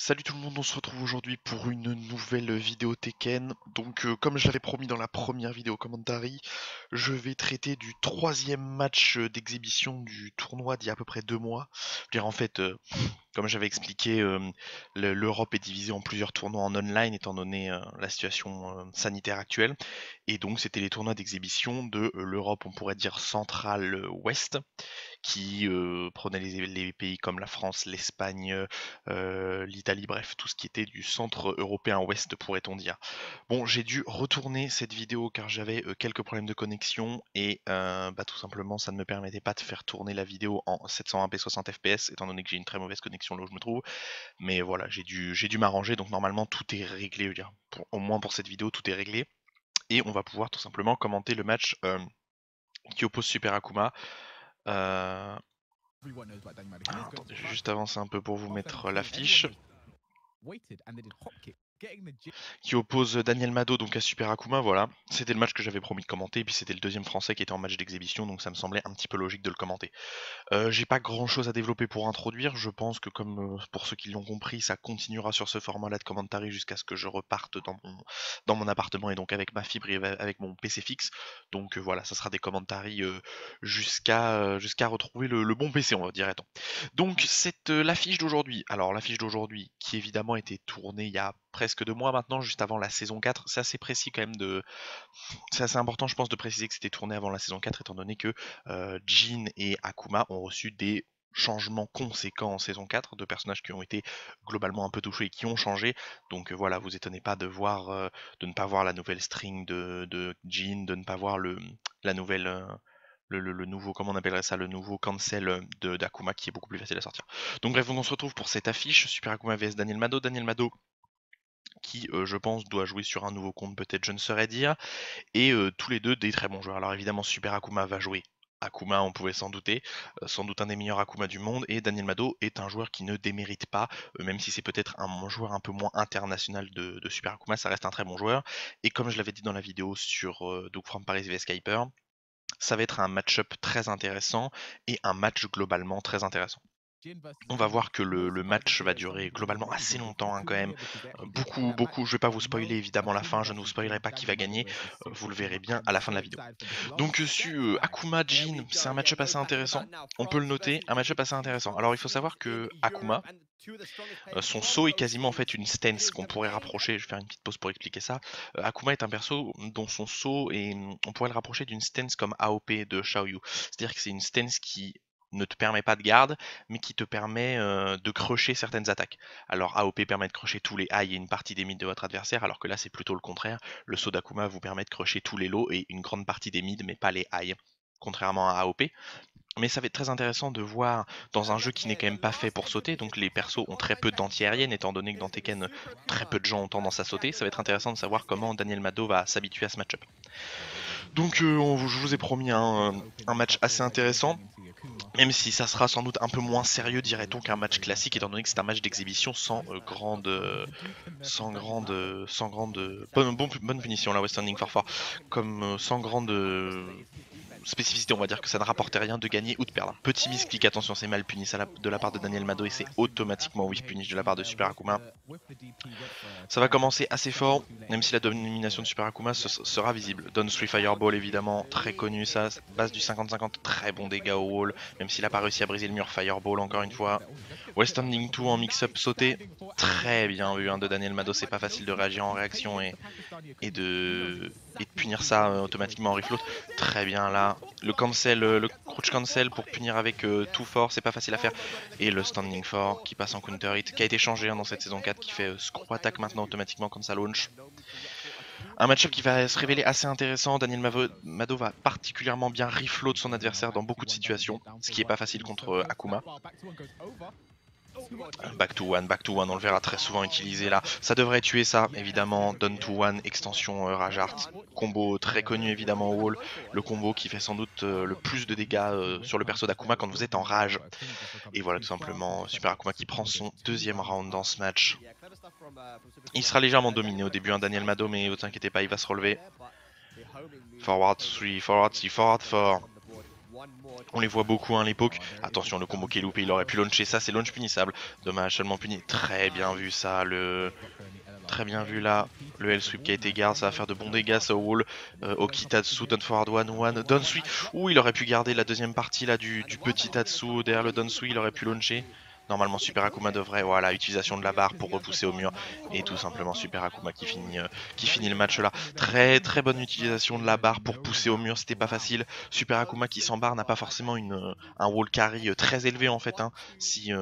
Salut tout le monde, on se retrouve aujourd'hui pour une nouvelle vidéo Tekken. Donc comme je l'avais promis dans la première vidéo commentary, je vais traiter du troisième match d'exhibition du tournoi d'il y a à peu près 2 mois. Je veux dire, en fait, comme j'avais expliqué, l'Europe est divisée en plusieurs tournois en online étant donné la situation sanitaire actuelle. Et donc c'était les tournois d'exhibition de l'Europe, on pourrait dire centrale-ouest, qui prenait les pays comme la France, l'Espagne, l'Italie, bref, tout ce qui était du centre européen ouest, pourrait-on dire. Bon, j'ai dû retourner cette vidéo car j'avais quelques problèmes de connexion et bah, tout simplement ça ne me permettait pas de faire tourner la vidéo en 720p 60 fps étant donné que j'ai une très mauvaise connexion là où je me trouve. Mais voilà, j'ai dû m'arranger, donc normalement tout est réglé, je veux dire, au moins pour cette vidéo tout est réglé. Et on va pouvoir tout simplement commenter le match qui oppose Super Akuma. Attendez, je vais juste avancer un peu pour vous mettre l'affiche. Qui oppose Daniel Mado donc à Super Akuma, voilà. C'était le match que j'avais promis de commenter, et puis c'était le deuxième français qui était en match d'exhibition, donc ça me semblait un petit peu logique de le commenter. J'ai pas grand chose à développer pour introduire, je pense que comme pour ceux qui l'ont compris, ça continuera sur ce format-là de commentary jusqu'à ce que je reparte dans mon appartement et donc avec ma fibre et avec mon PC fixe. Donc voilà, ça sera des commentaries jusqu'à retrouver le bon PC, on va dire. Donc c'est l'affiche d'aujourd'hui. Alors l'affiche d'aujourd'hui qui évidemment était tournée il y a presque 2 mois maintenant, juste avant la saison 4. C'est assez précis quand même de. C'est assez important je pense de préciser que c'était tourné avant la saison 4 étant donné que Jin et Akuma ont reçu des changements conséquents en saison 4, de personnages qui ont été globalement un peu touchés et qui ont changé. Donc voilà, vous étonnez pas de ne pas voir la nouvelle string de Jin, de ne pas voir la nouvelle le nouveau, comment on appellerait ça, le nouveau cancel de d'Akuma qui est beaucoup plus facile à sortir. Donc bref, on se retrouve pour cette affiche, Super Akuma vs Daniel Mado. Daniel Mado qui, je pense, doit jouer sur un nouveau compte, peut-être, je ne saurais dire, et tous les deux des très bons joueurs. Alors évidemment, Super Akuma va jouer Akuma, on pouvait s'en douter, sans doute un des meilleurs Akuma du monde, et Daniel Mado est un joueur qui ne démérite pas, même si c'est peut-être un joueur un peu moins international de Super Akuma, ça reste un très bon joueur, et comme je l'avais dit dans la vidéo sur Doug from Paris vs Skyper, ça va être un match-up très intéressant et un match globalement très intéressant. On va voir que le match va durer globalement assez longtemps hein, quand même. Beaucoup, je vais pas vous spoiler évidemment la fin, je ne vous spoilerai pas qui va gagner, vous le verrez bien à la fin de la vidéo. Donc sur Akuma Jin, c'est un match-up assez intéressant, on peut le noter, un match-up assez intéressant. Alors il faut savoir que Akuma, son saut est quasiment en fait une stance qu'on pourrait rapprocher, je vais faire une petite pause pour expliquer ça. Akuma est un perso dont son saut est, on pourrait le rapprocher d'une stance comme AOP de Xiaoyu. C'est-à-dire que c'est une stance qui ne te permet pas de garde, mais qui te permet de crusher certaines attaques. Alors AOP permet de crusher tous les high et une partie des mid de votre adversaire, alors que là c'est plutôt le contraire. Le saut d'Akuma vous permet de crusher tous les lows et une grande partie des mid, mais pas les high, contrairement à AOP. Mais ça va être très intéressant de voir dans un jeu qui n'est quand même pas fait pour sauter, donc les persos ont très peu d'anti-aériennes, étant donné que dans Tekken, très peu de gens ont tendance à sauter. Ça va être intéressant de savoir comment Daniel Mado va s'habituer à ce match-up. Donc je vous ai promis un match assez intéressant, même si ça sera sans doute un peu moins sérieux, dirait-on, qu'un match classique, étant donné que c'est un match d'exhibition sans grande bonne punition, la West Standing for 4, comme sans grande spécificité, on va dire que ça ne rapportait rien de gagner ou de perdre. Petit misclick, attention, c'est mal puni ça de la part de Daniel Mado et c'est automatiquement whiff punish de la part de Super Akuma. Ça va commencer assez fort, même si la domination de Super Akuma sera visible. Down 3 Fireball évidemment, très connu ça, base du 50-50, très bon dégât au wall, même s'il n'a pas réussi à briser le mur. Fireball encore une fois. West Standing 2 en mix-up sauté, très bien vu hein, de Daniel Mado, c'est pas facile de réagir en réaction et de punir ça automatiquement en refloat. Très bien là. Le cancel, le crouch cancel pour punir avec tout fort, c'est pas facile à faire. Et le standing fort qui passe en counter hit, qui a été changé hein, dans cette saison 4, qui fait screw attack maintenant automatiquement quand ça launch. Un match-up qui va se révéler assez intéressant. Daniel Mado va particulièrement bien refloat son adversaire dans beaucoup de situations, ce qui est pas facile contre Akuma. Back to one, on le verra très souvent utilisé là. Ça devrait tuer ça, évidemment. Down to one, extension Rajart. Combo très connu évidemment au wall. Le combo qui fait sans doute le plus de dégâts sur le perso d'Akuma quand vous êtes en rage. Et voilà tout simplement Super Akuma qui prend son deuxième round dans ce match. Il sera légèrement dominé au début, hein, Daniel Mado, mais ne vous inquiétez pas, il va se relever. Forward 3, forward 3, forward 4. On les voit beaucoup, hein, les pokes. Attention, le combo qui est loupé, il aurait pu launcher ça, c'est launch punissable. Dommage, seulement puni. Très bien vu ça, très bien vu là. Le L-sweep qui a été garde, ça va faire de bons dégâts, ça wall. Okitatsu, down forward 1-1. Donsui, ouh, il aurait pu garder la deuxième partie là du petit Tatsu. Derrière le Donsui, il aurait pu launcher. Normalement, Super Akuma devrait, voilà, utilisation de la barre pour repousser au mur. Et tout simplement, Super Akuma qui finit le match là. Très très bonne utilisation de la barre pour pousser au mur, c'était pas facile. Super Akuma qui sans barre n'a pas forcément un wall carry très élevé en fait, hein. Si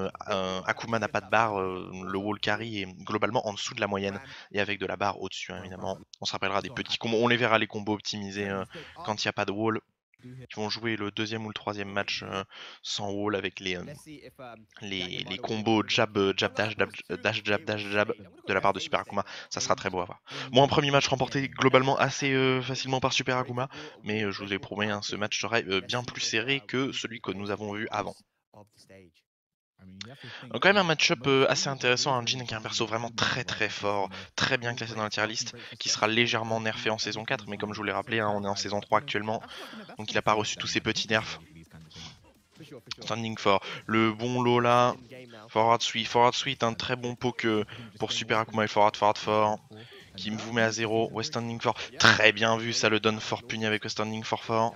Akuma n'a pas de barre, le wall carry est globalement en dessous de la moyenne. Et avec de la barre au-dessus, hein, évidemment. On se rappellera des petits combos, on les verra les combos optimisés quand il n'y a pas de wall. Ils vont jouer le deuxième ou le troisième match sans wall avec les combos jab, jab, dash, dash, jab, dash, jab de la part de Super Akuma. Ça sera très beau à voir. Bon, un premier match remporté globalement assez facilement par Super Akuma, mais je vous ai promis, hein, ce match serait bien plus serré que celui que nous avons vu avant. Donc quand même un match-up assez intéressant, un Jin qui est un perso vraiment très très fort, très bien classé dans la tier list, qui sera légèrement nerfé en saison 4, mais comme je vous l'ai rappelé, hein, on est en saison 3 actuellement, donc il n'a pas reçu tous ses petits nerfs. Standing for le bon Lola, forward sweet, un très bon poke pour Super Akuma et forward fort, qui vous met à 0, West standing for, très bien vu ça, le down for puni avec le standing for fort.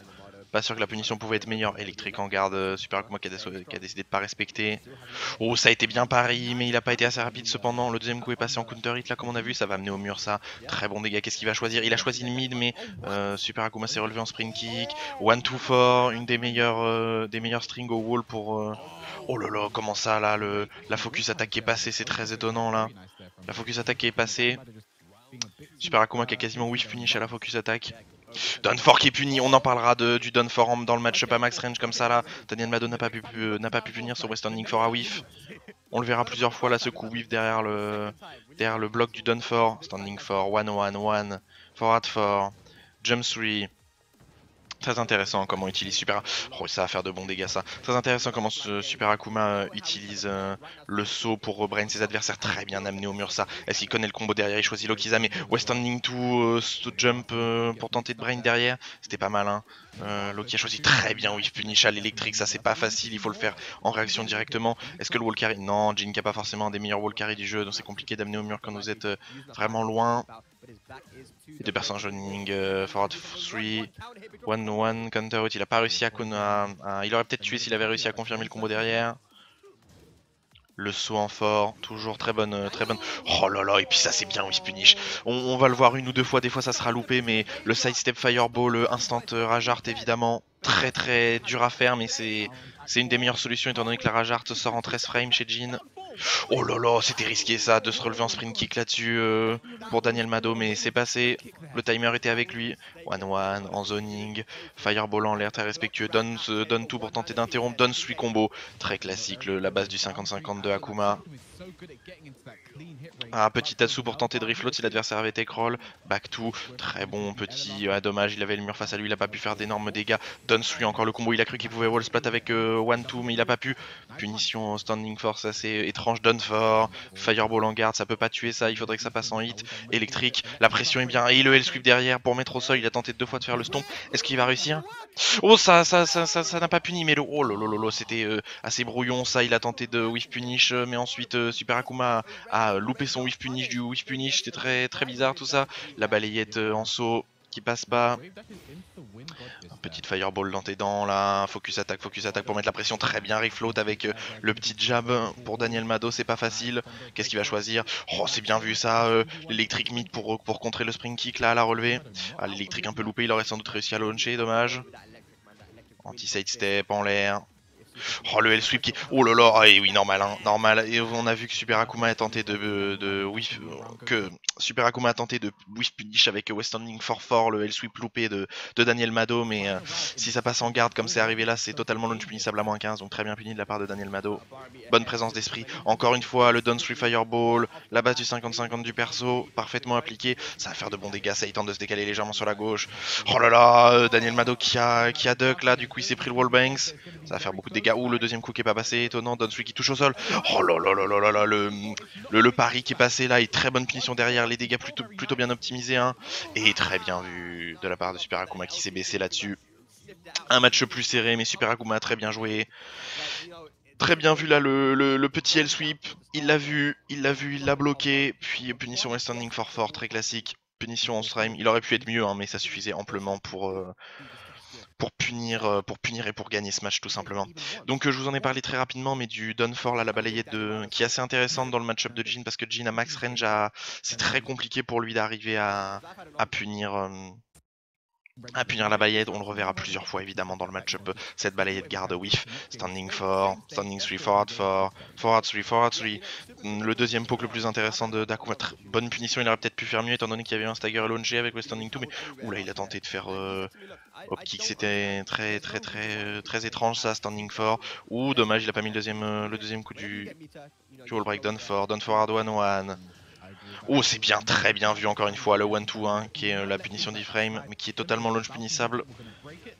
Pas sûr que la punition pouvait être meilleure. Électrique en garde, Super Akuma qui a décidé de pas respecter. Oh, ça a été bien pari, mais il a pas été assez rapide cependant. Le deuxième coup est passé en counter hit là, comme on a vu, ça va amener au mur ça. Très bon dégât, qu'est-ce qu'il va choisir? Il a choisi le mid, mais Super Akuma s'est relevé en sprint kick. 1-2-4, une des meilleures strings au wall pour. Oh là là, comment ça là, la focus attaque qui est passée, c'est très étonnant là. La focus attaque qui est passée. Super Akuma qui a quasiment whiff punish à la focus attaque. Dunfor qui est puni, on en parlera du Dunfor dans le match-up à max range comme ça là. Daniel Mado n'a pas pu punir sur West Standing for à whiff. On le verra plusieurs fois là, ce coup whiff derrière le bloc du Dunfor. Standing for 1-1-1, forward 4, jump 3. Très intéressant comment utilise Super. Oh, ça va faire de bons dégâts ça. Très intéressant comment ce Super Akuma utilise le saut pour brain ses adversaires. Très bien amené au mur ça. Est-ce qu'il connaît le combo derrière? Il choisit Lokiza, mais West Standing to jump pour tenter de brain derrière. C'était pas mal, hein. Loki a choisi très bien Whiff Punish à l'électrique. Ça c'est pas facile, il faut le faire en réaction directement. Est-ce que le wall carry? Non, Jin qui a pas forcément un des meilleurs wall carry du jeu, donc c'est compliqué d'amener au mur quand vous êtes vraiment loin. Les deux personnes joining, forward 3, 1-1, counter out, il a pas réussi il aurait peut-être tué s'il avait réussi à confirmer le combo derrière. Le saut en fort, toujours très bonne. Oh là là, et puis ça c'est bien Whiff Punish. On va le voir une ou deux fois, des fois ça sera loupé, mais le sidestep fireball, le instant rage art évidemment, très très dur à faire, mais c'est une des meilleures solutions étant donné que la rage art sort en 13 frames chez Jin. Oh là là, c'était risqué ça, de se relever en sprint kick là-dessus pour Daniel Mado, mais c'est passé. Le timer était avec lui. 1-1 en zoning, fireball en l'air, très respectueux. Donne tout pour tenter d'interrompre. Donne sweet combo, très classique, la base du 50-50 de Akuma. Un petit Tatsu pour tenter de refloat si l'adversaire avait tech roll. Back to, très bon petit. Dommage, il avait le mur face à lui, il a pas pu faire d'énormes dégâts. Dunsui encore le combo, il a cru qu'il pouvait wall splat avec 1-2, mais il a pas pu. Punition standing force assez étrange. Dunfor, fireball en garde, ça peut pas tuer ça, il faudrait que ça passe en hit. Électrique, la pression est bien. Et le L-sweep derrière pour mettre au sol, il a tenté 2 fois de faire le stomp. Est-ce qu'il va réussir? Oh, ça n'a pas puni, mais oh lolo, c'était assez brouillon ça. Il a tenté de whiff punish, mais ensuite Super Akuma a loupé son whiff punish du whiff punish. C'était très très bizarre tout ça. La balayette en saut qui passe pas. Un petit fireball dans tes dents là. Focus attack pour mettre la pression. Très bien refloat avec le petit jab pour Daniel Mado. C'est pas facile. Qu'est-ce qu'il va choisir? Oh, c'est bien vu ça. L'électrique mid pour contrer le spring kick là à la relevée. Ah, l'électrique un peu loupé. Il aurait sans doute réussi à launcher. Dommage. Anti-side step en l'air. Oh, le L-sweep qui... Oh là là, et oui, normal, hein, normal. Et on a vu que Super Akuma a tenté de whiff... que Super Akuma a tenté de whiff punish avec West Standing for le L-sweep loupé de Daniel Mado, mais si ça passe en garde comme c'est arrivé là, c'est totalement launch punissable à -15, donc très bien puni de la part de Daniel Mado. Bonne présence d'esprit. Encore une fois, le down 3 fireball, la base du 50-50 du perso, parfaitement appliqué. Ça va faire de bons dégâts, ça il tente de se décaler légèrement sur la gauche. Oh là là, Daniel Mado qui a duck là, du coup il s'est pris le wallbangs. Ça va faire beaucoup de dégâts. Ouh, le deuxième coup qui est pas passé, étonnant. Donsui qui touche au sol. Oh là là là là là, le pari qui est passé là, et très bonne punition derrière, les dégâts plutôt bien optimisés, hein. Et très bien vu de la part de Super Akuma qui s'est baissé là-dessus. Un match plus serré, mais Super Akuma très bien joué. Très bien vu là le petit L-sweep. Il l'a vu, il l'a vu, il l'a bloqué. Puis punition West Standing for 4, très classique. Punition en stream. Il aurait pu être mieux, hein, mais ça suffisait amplement pour punir et pour gagner ce match tout simplement. Donc je vous en ai parlé très rapidement, mais du Dunford là, la balayette qui est assez intéressante dans le match-up de Jin, parce que Jin a max range, c'est très compliqué pour lui d'arriver à punir. La balayette, on le reverra plusieurs fois évidemment dans le match-up. Cette balayette garde whiff, standing 4, standing 3, forward 4, forward 3, forward 3. Le deuxième poke le plus intéressant d'Akuma, bonne punition, il aurait peut-être pu faire mieux étant donné qu'il y avait un stagger launché avec le standing 2, mais oula, il a tenté de faire hop kick, c'était très étrange ça, standing 4. Ouh, dommage, il a pas mis le deuxième coup du wall break, down forward 1-1. Oh, c'est bien, très bien vu encore une fois, le 1-2-1 qui est la punition d'Iframe, mais qui est totalement launch punissable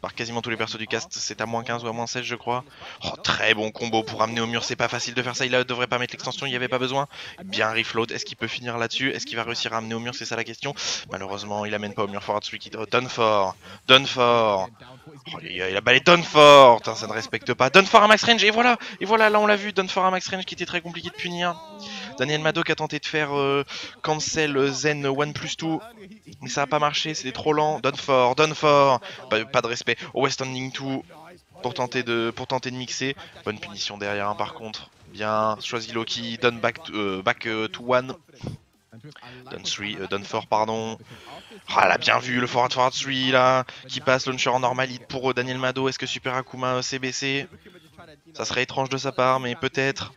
par quasiment tous les persos du cast. C'est à moins 15 ou à moins 16, je crois. Oh, très bon combo pour amener au mur, c'est pas facile de faire ça. Il devrait pas mettre l'extension, il n'y avait pas besoin. Bien refloat, est-ce qu'il peut finir là-dessus? Est-ce qu'il va réussir à amener au mur? C'est ça la question. Malheureusement, il amène pas au mur forward 3 qui Dunford. Oh, il a balayé Dunford, ça ne respecte pas. Dunford à max range, et voilà, là on l'a vu, Dunford à max range qui était très compliqué de punir. Daniel Mado qui a tenté de faire cancel Zen 1+2, mais ça n'a pas marché, c'était trop lent. Dunford, pas de respect. Au West Standing 2 pour tenter de mixer. Bonne punition derrière, hein, par contre. Bien choisi Loki, back to 1. Dunford, pardon. Ah, elle a bien vu le forward 3 là, qui passe launcher en normal pour Daniel Mado. Est-ce que Super Akuma s'est baissé? Ça serait étrange de sa part, mais peut-être.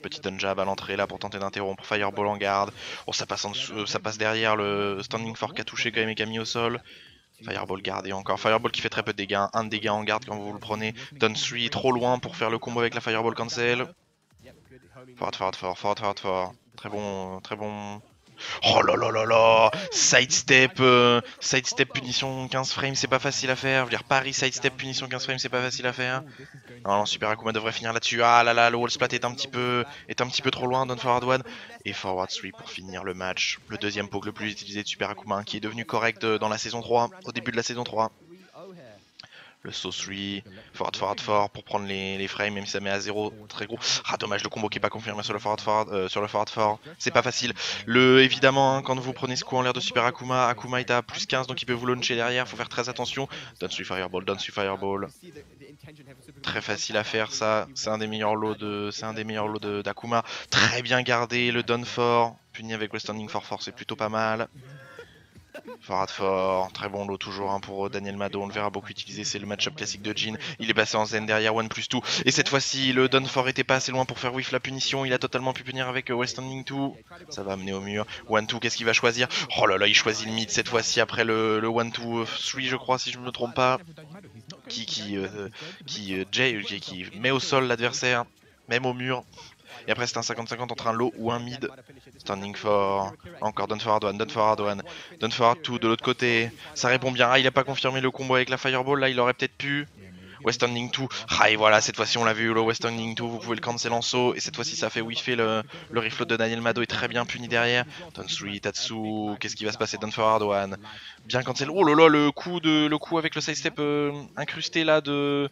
Petit unjab à l'entrée là pour tenter d'interrompre. Fireball en garde. Oh, ça passe derrière le standing 4 qui a touché quand même et qui a mis au sol. Fireball gardé encore. Fireball qui fait très peu de dégâts. Un de dégâts en garde quand vous le prenez. Down 3 trop loin pour faire le combo avec la Fireball cancel. Forward. Très bon. Oh là là là là, sidestep punition 15 frames, c'est pas facile à faire. Je veux dire, Paris sidestep punition 15 frames, c'est pas facile à faire. Non, Super Akuma devrait finir là-dessus. Ah là là, le wall splat est un petit peu trop loin. Down forward 1 et forward 3 pour finir le match. Le deuxième poke le plus utilisé de Super Akuma, qui est devenu correct dans la saison 3, au début de la saison 3. Le saut 3, forward 4 pour prendre les frames, même si ça met à 0, très gros. Ah, dommage, le combo qui est pas confirmé sur le forward 4, c'est pas facile. Évidemment, hein, quand vous prenez ce coup en l'air de Super Akuma, Akuma est à plus 15, donc il peut vous launcher derrière, faut faire très attention. Down 3 Fireball. Très facile à faire ça, c'est un des meilleurs lots d'Akuma. Très bien gardé, le down 4, puni avec le standing 4, c'est plutôt pas mal. Forward, très bon lot toujours, hein, pour Daniel Mado, on le verra beaucoup utiliser, c'est le match-up classique de Jin. Il est passé en zen derrière 1+2, et cette fois-ci le down 4 était pas assez loin pour faire whiff la punition, il a totalement pu punir avec West Standing 2, ça va amener au mur. 1-2, qu'est-ce qu'il va choisir? Oh là là, il choisit le mid cette fois-ci après le 1-2-3 je crois, si je me trompe pas, qui met au sol l'adversaire, même au mur. Et après c'est un 50-50 entre un low ou un mid. Standing for, encore down forward 1, down forward 2 de l'autre côté. Ça répond bien. Ah, il a pas confirmé le combo avec la Fireball, là il aurait peut-être pu. West Standing 2, ah et voilà, cette fois-ci on l'a vu, le West Standing 2, vous pouvez le cancel en saut, et cette fois-ci ça fait whiffer le refloat de Daniel Mado est très bien puni derrière. Down 3, Tatsu, qu'est-ce qui va se passer? Down forward 1, bien cancel. Oh là là, le coup avec le sidestep incrusté là de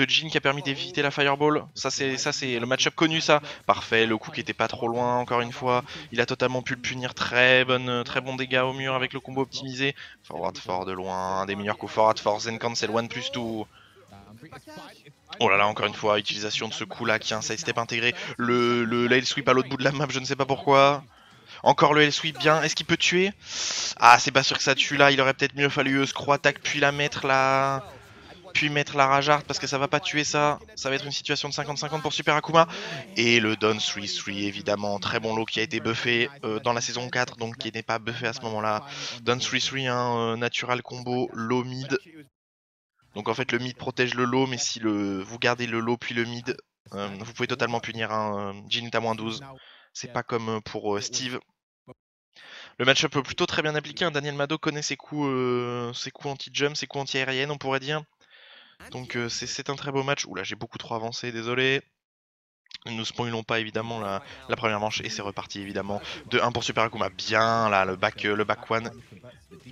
Jin qui a permis d'éviter la Fireball. Ça c'est le match-up connu ça. Parfait, le coup qui était pas trop loin encore une fois. Il a totalement pu le punir, très bon dégâts au mur avec le combo optimisé. Forward 4 de loin, un des meilleurs coups forward 4, Zen cancel 1+2. Oh là là, encore une fois, utilisation de ce coup là qui a un sidestep intégré. Le L-sweep à l'autre bout de la map, je ne sais pas pourquoi. Encore le L-sweep, bien. Est-ce qu'il peut tuer? Ah, c'est pas sûr que ça tue là. Il aurait peut-être mieux fallu scroll attack puis mettre la Rajart parce que ça va pas tuer ça. Ça va être une situation de 50-50 pour Super Akuma. Et le Down 3-3 évidemment, très bon lot qui a été buffé dans la saison 4, donc qui n'est pas buffé à ce moment-là. Down 3-3, un natural combo low mid. Donc en fait le mid protège le low, mais si vous gardez le low puis le mid, vous pouvez totalement punir un Jin à moins 12. C'est pas comme pour Steve. Le match-up plutôt très bien appliqué, hein. Daniel Mado connaît ses coups anti-jump, ses coups anti-aérienne on pourrait dire. Donc c'est un très beau match. Oula, j'ai beaucoup trop avancé, désolé. Nous spoilons pas évidemment la première manche et c'est reparti évidemment de 1 pour Super Akuma. Bien là, le back one.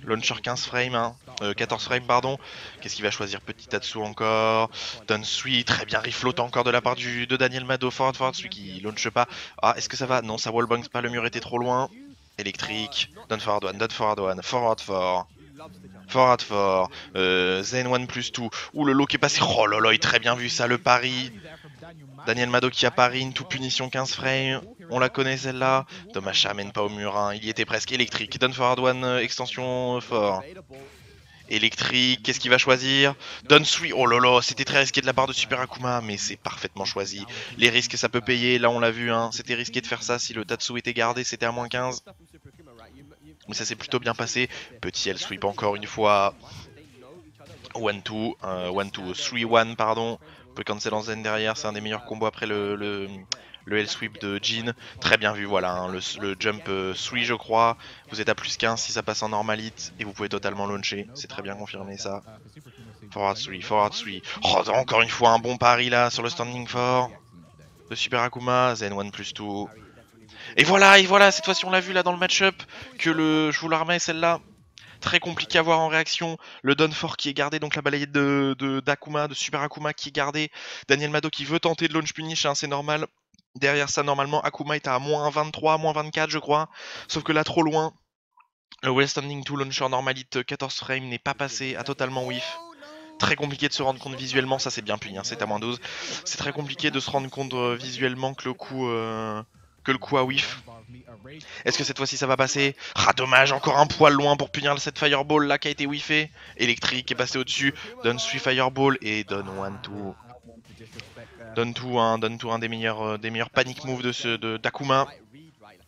Launcher 15 frames, hein. 14 frames pardon. Qu'est-ce qu'il va choisir? Petit Tatsu encore. Dunsui, très bien refloat encore de la part de Daniel Mado. Forward, celui qui launche pas. Ah, est-ce que ça va? Non, ça wallbangs pas, le mur était trop loin. Électrique, down forward one, forward 4. Forward 4, Zen 1 plus 2. Ouh, le low qui est passé. Oh là là, il a très bien vu ça, le pari. Daniel Mado qui a pari une tout punition 15 frames. On la connaît celle-là. Dommage, ça amène pas au mur. Hein. Il y était presque électrique. Down forward one, extension fort. Électrique, qu'est-ce qu'il va choisir? Dunsui, oh là là, c'était très risqué de la part de Super Akuma, mais c'est parfaitement choisi. Les risques, ça peut payer, là on l'a vu, hein. C'était risqué de faire ça si le Tatsu était gardé, c'était à moins 15. Mais ça s'est plutôt bien passé. Petit L-sweep encore une fois. 1-2, 1-2, 3-1, pardon. On peut cancel en zen derrière, c'est un des meilleurs combos après le L-sweep de Jin. Très bien vu, voilà, hein, le jump 3 je crois. Vous êtes à plus 15 si ça passe en normal hit et vous pouvez totalement launcher. C'est très bien confirmé ça. Forward 3, forward 3. Oh, encore une fois un bon pari là sur le standing 4 de Super Akuma. Zen 1 plus 2. Et voilà, cette fois-ci on l'a vu là dans le match-up que je vous la remets celle-là. Très compliqué à voir en réaction. Le Don 4 qui est gardé, donc la balayette d'Akuma, de Super Akuma qui est gardée. Daniel Mado qui veut tenter de launch punish, hein, c'est normal. Derrière ça, normalement, Akuma est à moins 23, moins 24, je crois. Sauf que là, trop loin. Le well standing to launcher normalite 14 frames n'est pas passé, à totalement whiff. Très compliqué de se rendre compte visuellement, ça c'est bien puni, hein, c'est à moins 12. C'est très compliqué de se rendre compte visuellement que le coup a whiff. Est-ce que cette fois-ci ça va passer? Ah dommage, encore un poil loin pour punir cette fireball là qui a été whiffé. Électrique est passé au-dessus. Donne 3 fireball et donne 1-2. Donne tout, un des meilleurs panic moves d'Akuma.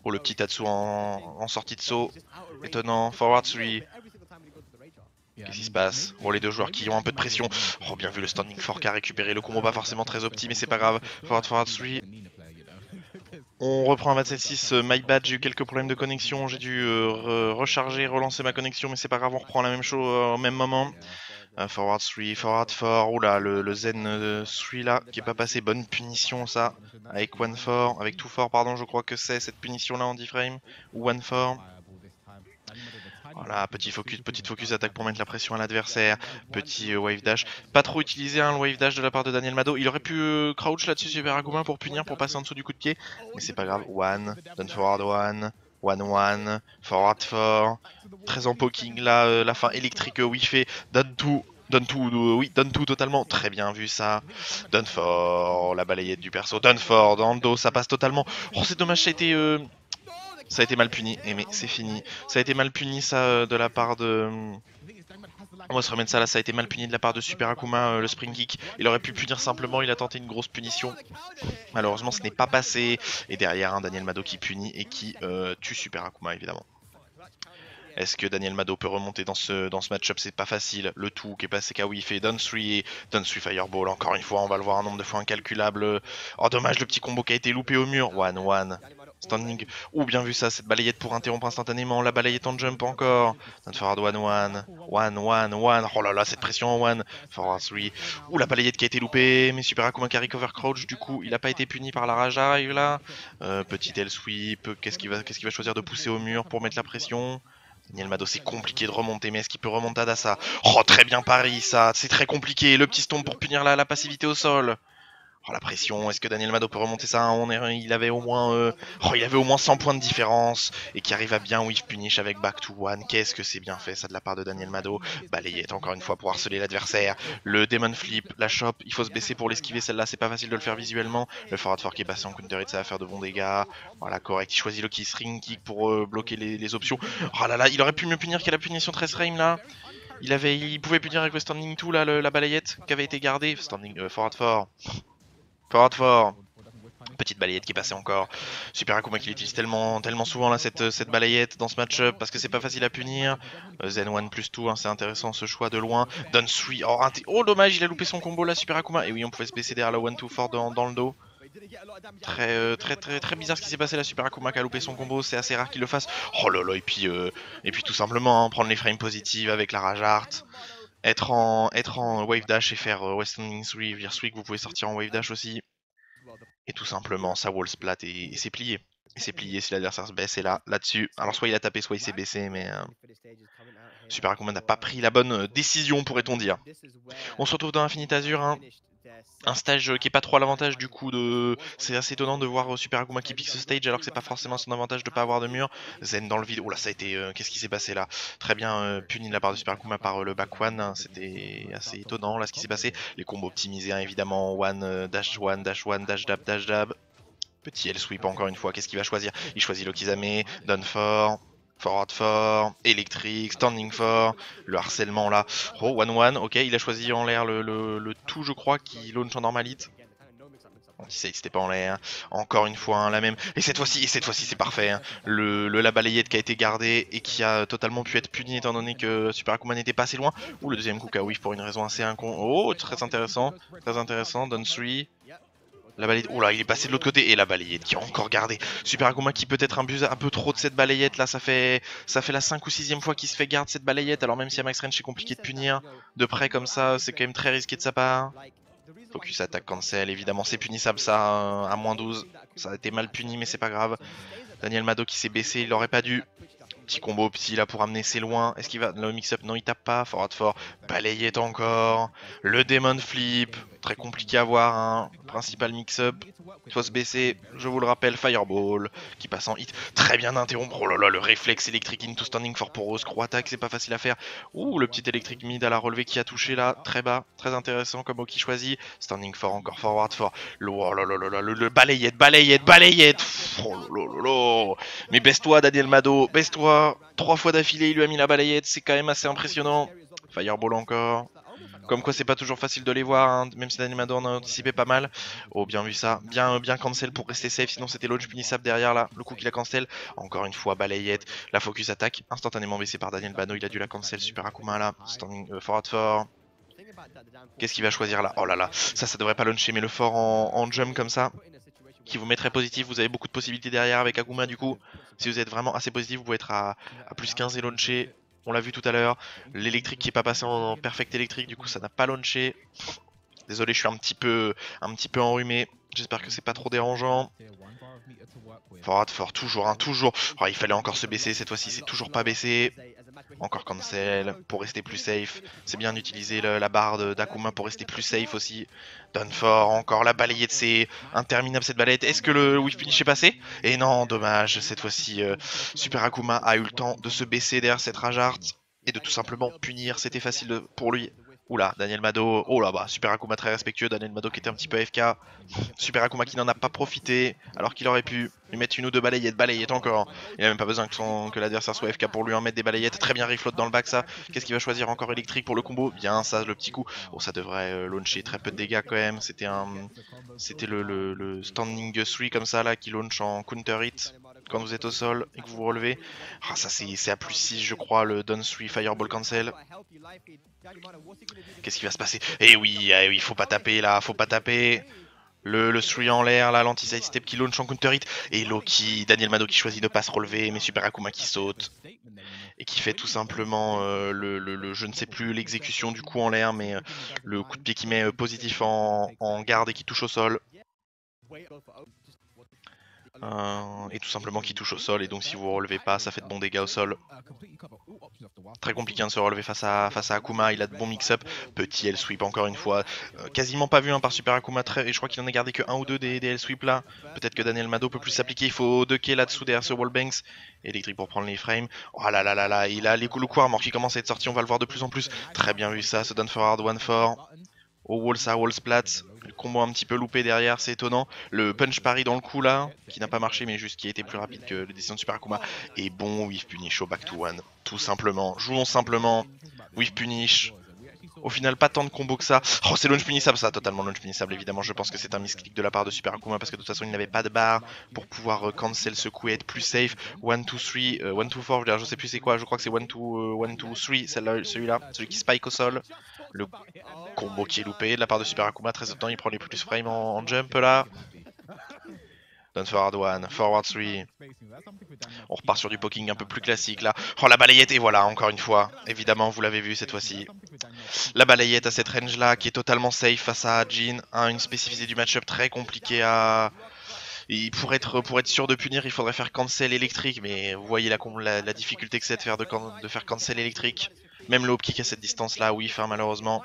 Oh le petit Tatsu en sortie de saut. Étonnant. Forward 3. Qu'est-ce qui se passe? Oh les deux joueurs qui ont un peu de pression. Oh bien vu le standing fork a récupéré le combo pas forcément très opti mais c'est pas grave. Forward 3. On reprend un 27-6, my bad, j'ai eu quelques problèmes de connexion, j'ai dû recharger, relancer ma connexion, mais c'est pas grave, on reprend la même chose au même moment. Forward 3, forward 4, oula, le Zen 3 là, qui est pas passé, bonne punition ça, avec 1-4, avec 2-4 pardon, je crois que c'est cette punition là en 10 frames, ou 1-4. Voilà, petite focus attaque pour mettre la pression à l'adversaire. Petit wave dash. Pas trop utilisé hein, le wave dash de la part de Daniel Mado. Il aurait pu crouch là-dessus Super Akuma pour punir, pour passer en dessous du coup de pied. Mais c'est pas grave. One, down forward one, 1-1, forward 4. Très en poking là, la fin électrique whiffée. Down 2. Oui, donne tout totalement. Très bien vu ça. Donne fort, la balayette du perso. Donne fort dans le dos, ça passe totalement. Oh, c'est dommage, ça a été mal puni, mais c'est fini. Ça a été mal puni ça de la part de... On va se remettre ça là, ça a été mal puni de la part de Super Akuma, le spring kick. Il aurait pu punir simplement, il a tenté une grosse punition. Malheureusement ce n'est pas passé. Et derrière un Daniel Mado qui punit et qui tue Super Akuma évidemment. Est-ce que Daniel Mado peut remonter dans ce match-up? C'est pas facile. Le tout qui est passé Kawi fait Down 3 Fireball. Encore une fois, on va le voir un nombre de fois incalculable. Oh dommage, le petit combo qui a été loupé au mur. 1-1. Standing. Ouh, bien vu ça, cette balayette pour interrompre instantanément. La balayette en jump encore. Down forward 1-1. 1-1. Oh là là, cette pression en 1. Forward 3. Ouh, la balayette qui a été loupée. Mais Super Akuma qui a recover crouch. Du coup, il a pas été puni par la Raja là. Petit L sweep. Qu'est-ce qu'il va choisir de pousser au mur pour mettre la pression? Daniel Mado, c'est compliqué de remonter, mais est-ce qu'il peut remonter à ça? Oh, très bien pari, ça, c'est très compliqué. Le petit stomp pour punir la passivité au sol. Oh, la pression, est-ce que Daniel Mado peut remonter ça? Il avait au moins 100 points de différence et qui arrive à bien whiff punish avec back to one. Qu'est-ce que c'est bien fait ça de la part de Daniel Mado? Balayette encore une fois pour harceler l'adversaire. Le Demon Flip, la chop, il faut se baisser pour l'esquiver celle-là, c'est pas facile de le faire visuellement. Le forward fork qui est passé en counter hit, ça va faire de bons dégâts. Voilà, correct, il choisit le key string kick pour bloquer les options. Oh là là, il aurait pu mieux punir qu'à la punition 13 frame là. Il pouvait punir avec le standing 2 là, la balayette qui avait été gardée. Standing forward 4. Forward 4. Petite balayette qui est passée encore. Super Akuma qui l'utilise tellement souvent là cette balayette dans ce match-up parce que c'est pas facile à punir. Zen 1 plus 2, hein, c'est intéressant ce choix de loin. Don 3. Oh dommage, il a loupé son combo là Super Akuma. Et oui, on pouvait se baisser derrière la 1-2 fort dans le dos. Très bizarre ce qui s'est passé là. Super Akuma qui a loupé son combo, c'est assez rare qu'il le fasse. Oh là là, et puis tout simplement hein, prendre les frames positives avec la Rage Art. Être en wave dash et faire Western 3, Veer Sweep, vous pouvez sortir en wave dash aussi. Et tout simplement, ça wall splat et c'est plié. Et c'est plié si l'adversaire se baisse. Et là-dessus. Alors soit il a tapé, soit il s'est baissé. Mais Super Akuma n'a pas pris la bonne décision, pourrait-on dire. On se retrouve dans Infinite Azure, hein. Un stage qui est pas trop à l'avantage du coup de... C'est assez étonnant de voir Super Akuma qui pique ce stage alors que c'est pas forcément son avantage de pas avoir de mur. Zen dans le vide, oh là ça a été... Qu'est-ce qui s'est passé là? Très bien puni de la part de Super Akuma par le back one, hein. C'était assez étonnant là ce qui s'est passé. Les combos optimisés hein, évidemment, one, dash one, dash dab, dash dab. Petit L-sweep encore une fois, qu'est-ce qu'il va choisir? Il choisit Lokizame, down 4, forward 4, électrique, standing 4, le harcèlement là. Oh, 1-1, ok, il a choisi en l'air le tout je crois qui launch en normalite. Anti-side c'était pas en l'air, encore une fois hein, la même, et cette fois-ci c'est parfait, hein. La balayette qui a été gardée et qui a totalement pu être punie étant donné que Super Akuma n'était pas assez loin. Ou le deuxième coup whiff pour une raison assez oh très intéressant, down 3. La balayette, oula il est passé de l'autre côté et la balayette qui a encore gardé. Super Akuma qui peut-être abuse un peu trop de cette balayette là, ça fait la 5 ou 6ème fois qu'il se fait garder cette balayette. Alors même si à max range c'est compliqué de punir de près comme ça, c'est quand même très risqué de sa part. Focus attaque cancel, évidemment c'est punissable ça à moins 12. Ça a été mal puni mais c'est pas grave. Daniel Mado qui s'est baissé, il aurait pas dû. Petit combo petit là pour amener c'est loin. Est-ce qu'il va le mix-up? Non il tape pas. Forward fort. Balayette encore. Le Demon Flip. Très compliqué à voir hein. Principal mix-up. Il faut se baisser. Je vous le rappelle. Fireball. Qui passe en hit. Très bien d'interrompre. Oh là là le réflexe électrique into standing for Poros. Croix attaque c'est pas facile à faire. Ouh le petit électrique mid à la relevée qui a touché là. Très bas. Très intéressant comme qui choisit. Standing for encore forward fort. Oh là là là le balayette. Oh là là là. Mais baisse-toi Daniel Mado. Baisse-toi. 3 fois d'affilée, il lui a mis la balayette, c'est quand même assez impressionnant. Fireball encore. Comme quoi c'est pas toujours facile de les voir, hein, même si Daniel Mado en a anticipé pas mal. Oh bien vu ça, bien cancel pour rester safe, sinon c'était launch punissable derrière là, le coup qu'il a cancel. Encore une fois balayette, la focus attaque, instantanément baissée par Daniel Mado, il a dû la cancel, Super Akuma là, standing forward fort. Qu'est-ce qu'il va choisir là? Oh là là, ça devrait pas launcher, mais le fort en jump comme ça, qui vous mettrait positif, vous avez beaucoup de possibilités derrière avec Akuma du coup. Si vous êtes vraiment assez positif, vous pouvez être à plus 15 et launcher. On l'a vu tout à l'heure. L'électrique qui est pas passé en perfect électrique, du coup ça n'a pas launché. Désolé, je suis un petit peu enrhumé. J'espère que c'est pas trop dérangeant. Forward fort, toujours, hein, toujours. Oh, il fallait encore se baisser, cette fois-ci c'est toujours pas baissé. Encore cancel, pour rester plus safe. C'est bien d'utiliser la barre d'Akuma pour rester plus safe aussi. Donne fort, encore la balayette, c'est interminable cette balayette. Est-ce que le whiff finish est passé? Et non, dommage, cette fois-ci Super Akuma a eu le temps de se baisser derrière cette rage art et de tout simplement punir, c'était facile pour lui. Oula, Daniel Mado, oh là bas, Super Akuma très respectueux, Daniel Mado qui était un petit peu AFK. Super Akuma qui n'en a pas profité, alors qu'il aurait pu lui mettre une ou deux balayettes encore. Il n'a même pas besoin que l'adversaire soit AFK pour lui en mettre des balayettes. Très bien refloat dans le back ça. Qu'est-ce qu'il va choisir? Encore électrique pour le combo? Bien ça, le petit coup. Oh ça devrait launcher très peu de dégâts quand même. C'était le standing 3 comme ça là qui launch en counter hit quand vous êtes au sol et que vous vous relevez. Ah ça c'est à plus 6 je crois le down 3 fireball cancel. Qu'est-ce qui va se passer? Eh oui, faut pas taper là, faut pas taper. Le 3 en l'air, là, l'anti-side step qui launch en counter hit. Et Loki, Daniel Mado qui choisit de pas se relever, mais Super Akuma qui saute. Et qui fait tout simplement je ne sais plus l'exécution du coup en l'air, mais le coup de pied qui met positif en garde et qui touche au sol. Et tout simplement qui touche au sol, et donc si vous ne relevez pas, ça fait de bons dégâts au sol. Très compliqué de se relever face à Akuma, il a de bons mix-up. Petit L-sweep encore une fois, quasiment pas vu par Super Akuma, et je crois qu'il en a gardé que 1 ou 2 des L-sweep là. Peut-être que Daniel Mado peut plus s'appliquer, il faut 2K là-dessous derrière ce wallbanks. Électrique pour prendre les frames. Oh là là là là, il a le coup armor qui commence à être sorti, on va le voir de plus en plus. Très bien vu ça, ce down forward, one for. Au wall ça, wall splat. Le combo un petit peu loupé derrière, c'est étonnant. Le punch pari dans le coup là, qui n'a pas marché mais juste qui a été plus rapide que le décision de Super Akuma. Et bon whiff punish au back to one. Tout simplement. Jouons simplement. Whiff punish. Au final, pas tant de combos que ça. Oh, c'est launch punissable, ça, totalement launch punissable. Évidemment, je pense que c'est un misclick de la part de Super Akuma parce que de toute façon, il n'avait pas de barre pour pouvoir cancel ce coup et être plus safe. 1, 2, 3, 1, 2, 4, je sais plus c'est quoi, je crois que c'est 1, 2, 3, celui-là, celui qui spike au sol. Le combo qui est loupé de la part de Super Akuma, très étonnant, il prend les plus frames en jump là. Down forward 1, forward 3. On repart sur du poking un peu plus classique là. Oh la balayette, et voilà, encore une fois. Évidemment, vous l'avez vu cette fois-ci. La balayette à cette range là qui est totalement safe face à Jin. Hein, une spécificité du match-up très compliquée à Et pour être sûr de punir, il faudrait faire cancel électrique, mais vous voyez la difficulté que c'est de faire cancel électrique. Même le hop kick à cette distance-là, oui, enfin malheureusement.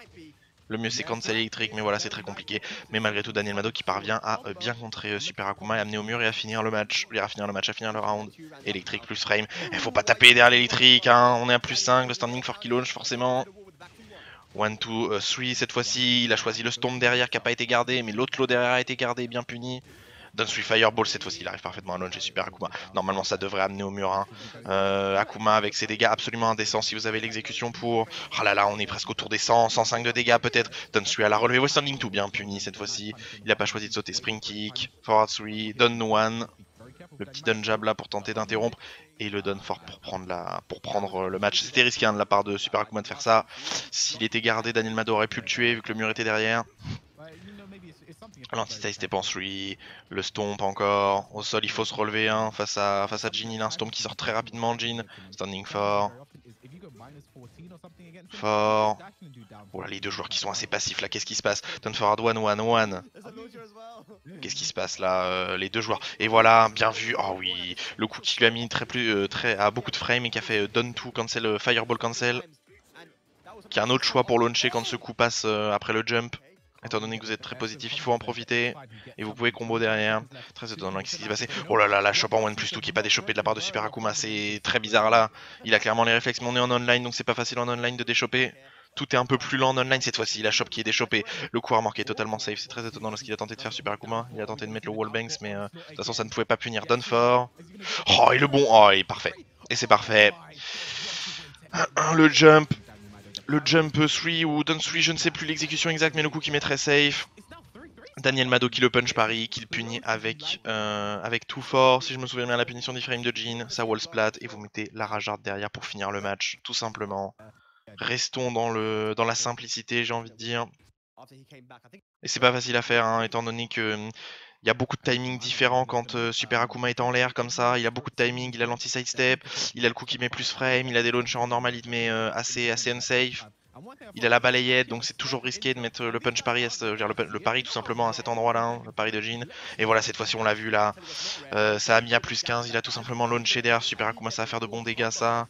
Le mieux c'est cancel électrique, mais voilà, c'est très compliqué. Mais malgré tout, Daniel Mado qui parvient à bien contrer Super Akuma et amener au mur et à finir le match. À finir le match, à finir le round. Électrique plus frame. Il faut pas taper derrière l'électrique, hein. On est à plus 5, le standing for key launch forcément. 1, 2, 3 cette fois-ci. Il a choisi le stomp derrière qui n'a pas été gardé, mais l'autre lot derrière a été gardé, bien puni. Dunsui Fireball cette fois-ci, il arrive parfaitement à launcher Super Akuma. Normalement, ça devrait amener au mur. Hein. Akuma avec ses dégâts absolument indécents. Si vous avez l'exécution pour. Oh là là, on est presque autour des 100, 105 de dégâts peut-être. Dunsui à la relevée. Standing 2 bien puni cette fois-ci. Il n'a pas choisi de sauter Spring Kick. Forward 3, Dun 1. Le petit Dun Jab là pour tenter d'interrompre. Et le Dun Fort pour prendre le match. C'était risqué hein, de la part de Super Akuma de faire ça. S'il était gardé, Daniel Mado aurait pu le tuer vu que le mur était derrière. L'anti-stay step en 3, le stomp encore, au sol il faut se relever hein, face à Jin, il a un stomp qui sort très rapidement Jin, standing fort, fort, oh là les deux joueurs qui sont assez passifs là, qu'est-ce qui se passe? Turn forward 1-1-1, qu'est-ce qui se passe là, les deux joueurs, et voilà, bien vu, oh oui, le coup qui lui a mis à beaucoup de frame et qui a fait done to cancel, fireball cancel, qui a un autre choix pour launcher quand ce coup passe après le jump. Étant donné que vous êtes très positif, il faut en profiter. Et vous pouvez combo derrière. Très étonnant, qu'est-ce qui s'est passé? Oh là là, la shop en 1+2 qui n'est pas déchopée de la part de Super Akuma, c'est très bizarre là. Il a clairement les réflexes, mais on est en online, donc c'est pas facile en online de déchoper. Tout est un peu plus lent en online cette fois-ci, la shop qui est déchopée. Le coup armor qui est totalement safe, c'est très étonnant lorsqu'il a tenté de faire Super Akuma. Il a tenté de mettre le wallbangs, mais de toute façon ça ne pouvait pas punir Dunfort. Oh, et le bon, oh, il est parfait. Et c'est parfait. Le jump. Le jump 3 ou down 3, je ne sais plus l'exécution exacte, mais le coup qui met très safe. Daniel Mado qui le punch pari, qui le punit avec tout fort. Si je me souviens bien, la punition d'Iframe de Jin, ça wall splat, et vous mettez la Rajard derrière pour finir le match, tout simplement. Restons dans la simplicité, j'ai envie de dire. Et c'est pas facile à faire, hein, étant donné que il y a beaucoup de timing différents quand Super Akuma est en l'air comme ça. Il a beaucoup de timing, il a l'anti-side step, il a le coup qui met plus frame, il a des launchers en normal mais assez unsafe. Il a la balayette, donc c'est toujours risqué de mettre le punch pari, le pari tout simplement à cet endroit-là, hein, le pari de Jin. Et voilà, cette fois-ci on l'a vu là, ça a mis à plus 15, il a tout simplement launché derrière Super Akuma, ça va faire de bons dégâts ça.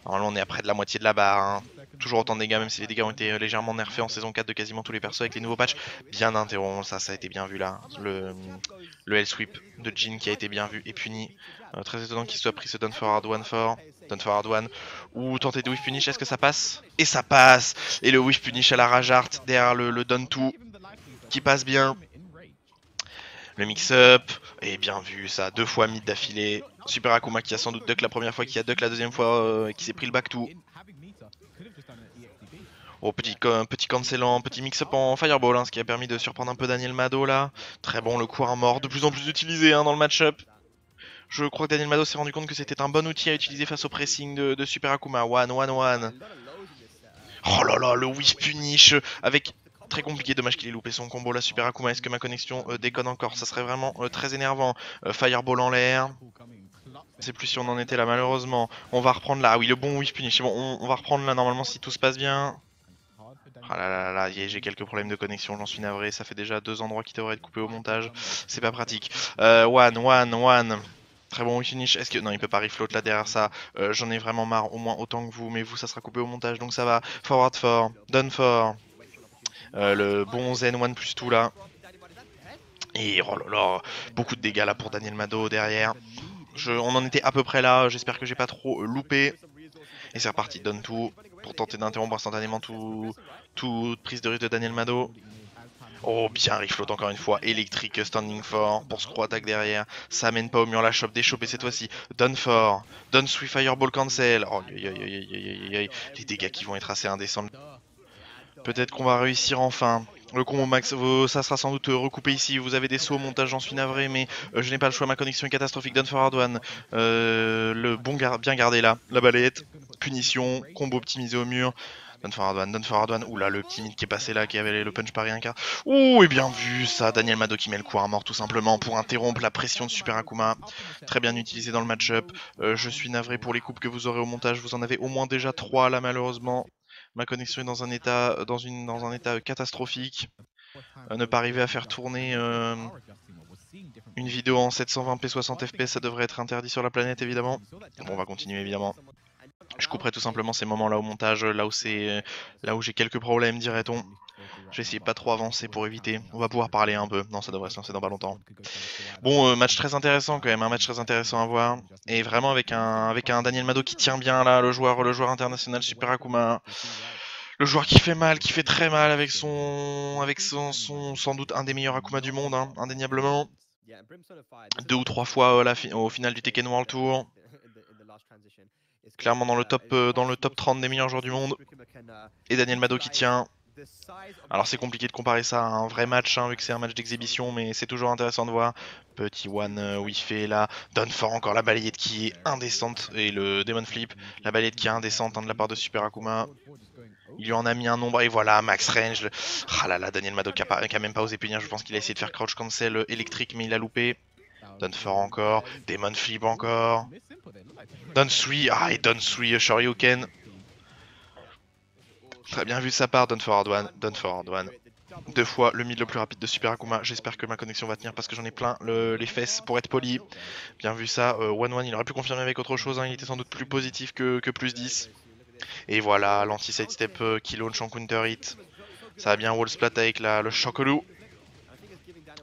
Normalement on est à près de la moitié de la barre, hein. Toujours autant de dégâts, même si les dégâts ont été légèrement nerfés en saison 4 de quasiment tous les persos avec les nouveaux patchs. Bien interrompu, ça a été bien vu là. Le Hell Sweep de Jin qui a été bien vu et puni. Très étonnant qu'il soit pris ce Down Forward 1 Down Forward 1. Ou tenter de Whiff Punish, est-ce que ça passe? Et ça passe! Et le Whiff Punish à la Rajart derrière le Down 2 qui passe bien. Le mix-up, et bien vu ça, 2 fois mid d'affilée. Super Akuma qui a sans doute duck la première fois, qui a duck la deuxième fois, qui s'est pris le back 2. Oh, petit cancellant, petit mix-up en fireball, hein, ce qui a permis de surprendre un peu Daniel Mado là. Très bon, le coup à mort, de plus en plus utilisé hein, dans le match-up. Je crois que Daniel Mado s'est rendu compte que c'était un bon outil à utiliser face au pressing de Super Akuma. 1-1-1. Oh là là, le whiff punish avec... Très compliqué, dommage qu'il ait loupé son combo là, Super Akuma. Est-ce que ma connexion déconne encore? Ça serait vraiment très énervant. Fireball en l'air. Je sais plus si on en était là, malheureusement. On va reprendre là. Ah oui, le bon whiff punish. Bon, on va reprendre là, normalement, si tout se passe bien. Ah là là là, j'ai quelques problèmes de connexion, j'en suis navré. Ça fait déjà 2 endroits qui devraient être coupés au montage. C'est pas pratique. 1-1-1. Très bon finish. Est-ce que. Non, il peut pas refloat là derrière ça. J'en ai vraiment marre, au moins autant que vous. Mais vous, ça sera coupé au montage, donc ça va. Forward 4. Done 4. Le bon Zen 1+2 là. Et oh là là, beaucoup de dégâts là pour Daniel Mado derrière. On en était à peu près là. J'espère que j'ai pas trop loupé. Et c'est reparti, donne tout pour tenter d'interrompre instantanément toute prise de risque de Daniel Mado. Oh, bien refloat encore une fois, électrique, standing fort, pour scroll attaque derrière, ça amène pas au mur, la chope, déchopé cette fois-ci, done fort, done sweet fireball cancel, oh, les dégâts qui vont être assez indécents. Peut-être qu'on va réussir enfin. Le combo max, ça sera sans doute recoupé ici. Vous avez des sauts au montage, j'en suis navré, mais je n'ai pas le choix. Ma connexion est catastrophique. Done forward 1. Le bon bien gardé là. La balayette. Punition. Combo optimisé au mur. Done forward 1. Oula, le petit mid qui est passé là, qui avait le punch pari un quart. Ouh, et bien vu ça. Daniel Mado qui met le coup à mort tout simplement pour interrompre la pression de Super Akuma. Très bien utilisé dans le match-up. Je suis navré pour les coupes que vous aurez au montage. Vous en avez au moins déjà 3 là, malheureusement. Ma connexion est dans un état, dans un état catastrophique. Ne pas arriver à faire tourner Une vidéo en 720p 60 fps, ça devrait être interdit sur la planète évidemment. Bon, on va continuer évidemment. Je couperai tout simplement ces moments là au montage, là où j'ai quelques problèmes, dirait-on. Je vais essayer de pas trop avancer pour éviter. On va pouvoir parler un peu. Non, ça devrait se lancer dans pas longtemps. Bon, match très intéressant quand même, un match très intéressant à voir. Et vraiment avec un Daniel Mado qui tient bien là, le joueur international Super Akuma. Le joueur qui fait mal, qui fait très mal avec son sans doute un des meilleurs Akuma du monde, hein, indéniablement. 2 ou 3 fois au final du Tekken World Tour. Clairement dans le top 30 des meilleurs joueurs du monde. Et Daniel Mado qui tient. Alors c'est compliqué de comparer ça à un vrai match, hein, vu que c'est un match d'exhibition, mais c'est toujours intéressant de voir. Petit one où il fait là, donne fort encore la balayette qui est indécente, et le Demon Flip, la balayette qui est indécente, hein, de la part de Super Akuma. Il lui en a mis un nombre, et voilà, max range. Ah là là, Daniel Mado qui a même pas osé punir, je pense qu'il a essayé de faire crouch cancel électrique, mais il a loupé. Donne fort encore, Demon Flip encore. Donne 3, et Donne 3 Shoryuken. Très bien vu de sa part, Donne forward one. 2 fois le mid le plus rapide de Super Akuma. J'espère que ma connexion va tenir parce que j'en ai plein les fesses pour être poli. Bien vu ça, 1-1, il aurait pu confirmer avec autre chose, hein, il était sans doute plus positif que plus 10. Et voilà, l'anti-side step qui launch en counter hit. Ça va bien wall splat avec le Chocolou.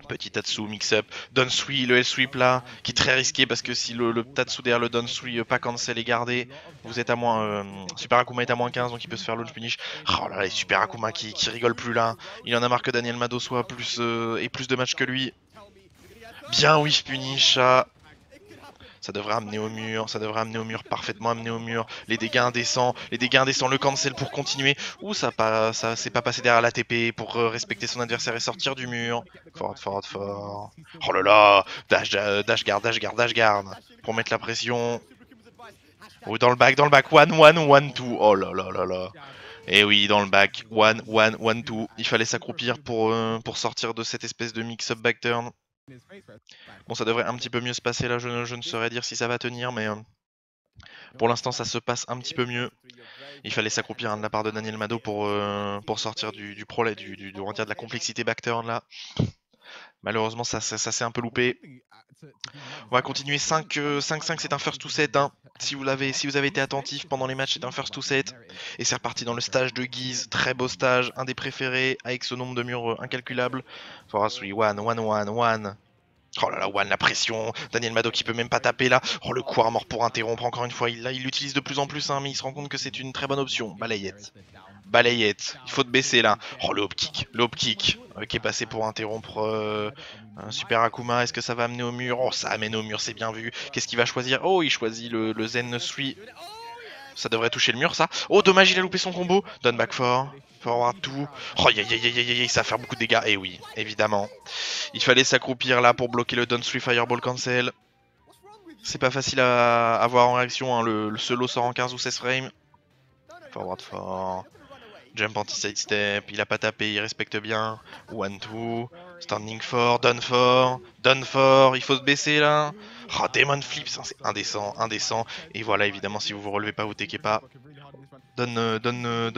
Petit Tatsu mix-up, Donsui, le L-sweep là, qui est très risqué parce que si le Tatsu derrière le Donsui pas cancel est gardé, vous êtes à moins. Super Akuma est à moins 15 donc il peut se faire launch punish. Oh là là, Super Akuma qui rigole plus là. Il en a marre que Daniel Mado soit plus et plus de matchs que lui. Bien wish punish. Ça devrait amener au mur, parfaitement amené au mur. Les dégâts indécents, le cancel pour continuer. Ouh, ça s'est pas passé derrière la TP pour respecter son adversaire et sortir du mur. Fort. Oh là là, dash guard. Pour mettre la pression. Oh, dans le back, 1-1-1-2. Oh là là là là. Et oui, dans le back, 1-1-1-2. Il fallait s'accroupir pour sortir de cette espèce de mix-up backturn. Bon, ça devrait un petit peu mieux se passer là, je ne saurais dire si ça va tenir, mais pour l'instant ça se passe un petit peu mieux. Il fallait s'accroupir, hein, de la part de Daniel Mado pour sortir on va dire de la complexité backturn là. Malheureusement ça s'est un peu loupé. On va continuer 5-5, c'est un first to set, hein. Si vous avez été attentif pendant les matchs, c'est un first to set. Et c'est reparti dans le stage de Guise, très beau stage, un des préférés, avec ce nombre de murs incalculable. For us, 1-1-1. Oh là là, One, la pression. Daniel Mado qui peut même pas taper là. Oh, le coup mort pour interrompre encore une fois. Il l'utilise de plus en plus, hein, mais il se rend compte que c'est une très bonne option. Balayette. Il faut te baisser là. Oh, le hop kick. Qui est passé pour interrompre un Super Akuma. Est-ce que ça va amener au mur? Oh, ça amène au mur, c'est bien vu. Qu'est-ce qu'il va choisir? Oh, il choisit le Zen Sui. Ça devrait toucher le mur, ça. Oh, dommage, il a loupé son combo. Donne back forward tout. Oh, ça va faire beaucoup de dégâts. Et oui, évidemment. Il fallait s'accroupir là pour bloquer le Down 3 Fireball Cancel. C'est pas facile à avoir en réaction, hein. Le solo sort en 15 ou 16 frames. Forward fort. Jump anti-side step. Il a pas tapé, il respecte bien. 1-2. Standing fort. Done fort. Il faut se baisser là. Oh, Demon Flip, c'est indécent. Et voilà, évidemment, si vous vous relevez pas, vous takez pas. Donne 3,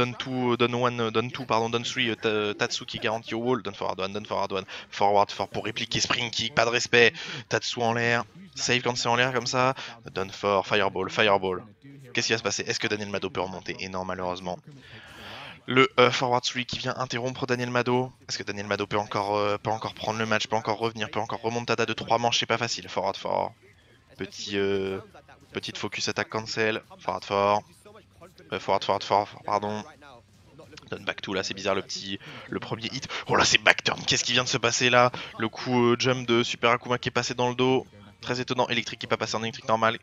Tatsu qui garantit au wall, donne forward one, forward fort pour répliquer, spring kick, pas de respect, Tatsu en l'air, save quand c'est en l'air comme ça, donne fort, fireball. Qu'est-ce qui va se passer? Est-ce que Daniel Mado peut remonter? Et non, malheureusement. Le forward 3 qui vient interrompre Daniel Mado. Est-ce que Daniel Mado peut encore prendre le match, peut encore revenir, peut encore remontada de 3 manches? C'est pas facile, forward fort. Petite focus attack cancel, forward fort. Forward, pardon. Donne back to là, c'est bizarre le premier hit. Oh là, c'est backturn, qu'est-ce qui vient de se passer là? Le coup jump de Super Akuma qui est passé dans le dos. Très étonnant, électrique qui est pas passé en électrique normal,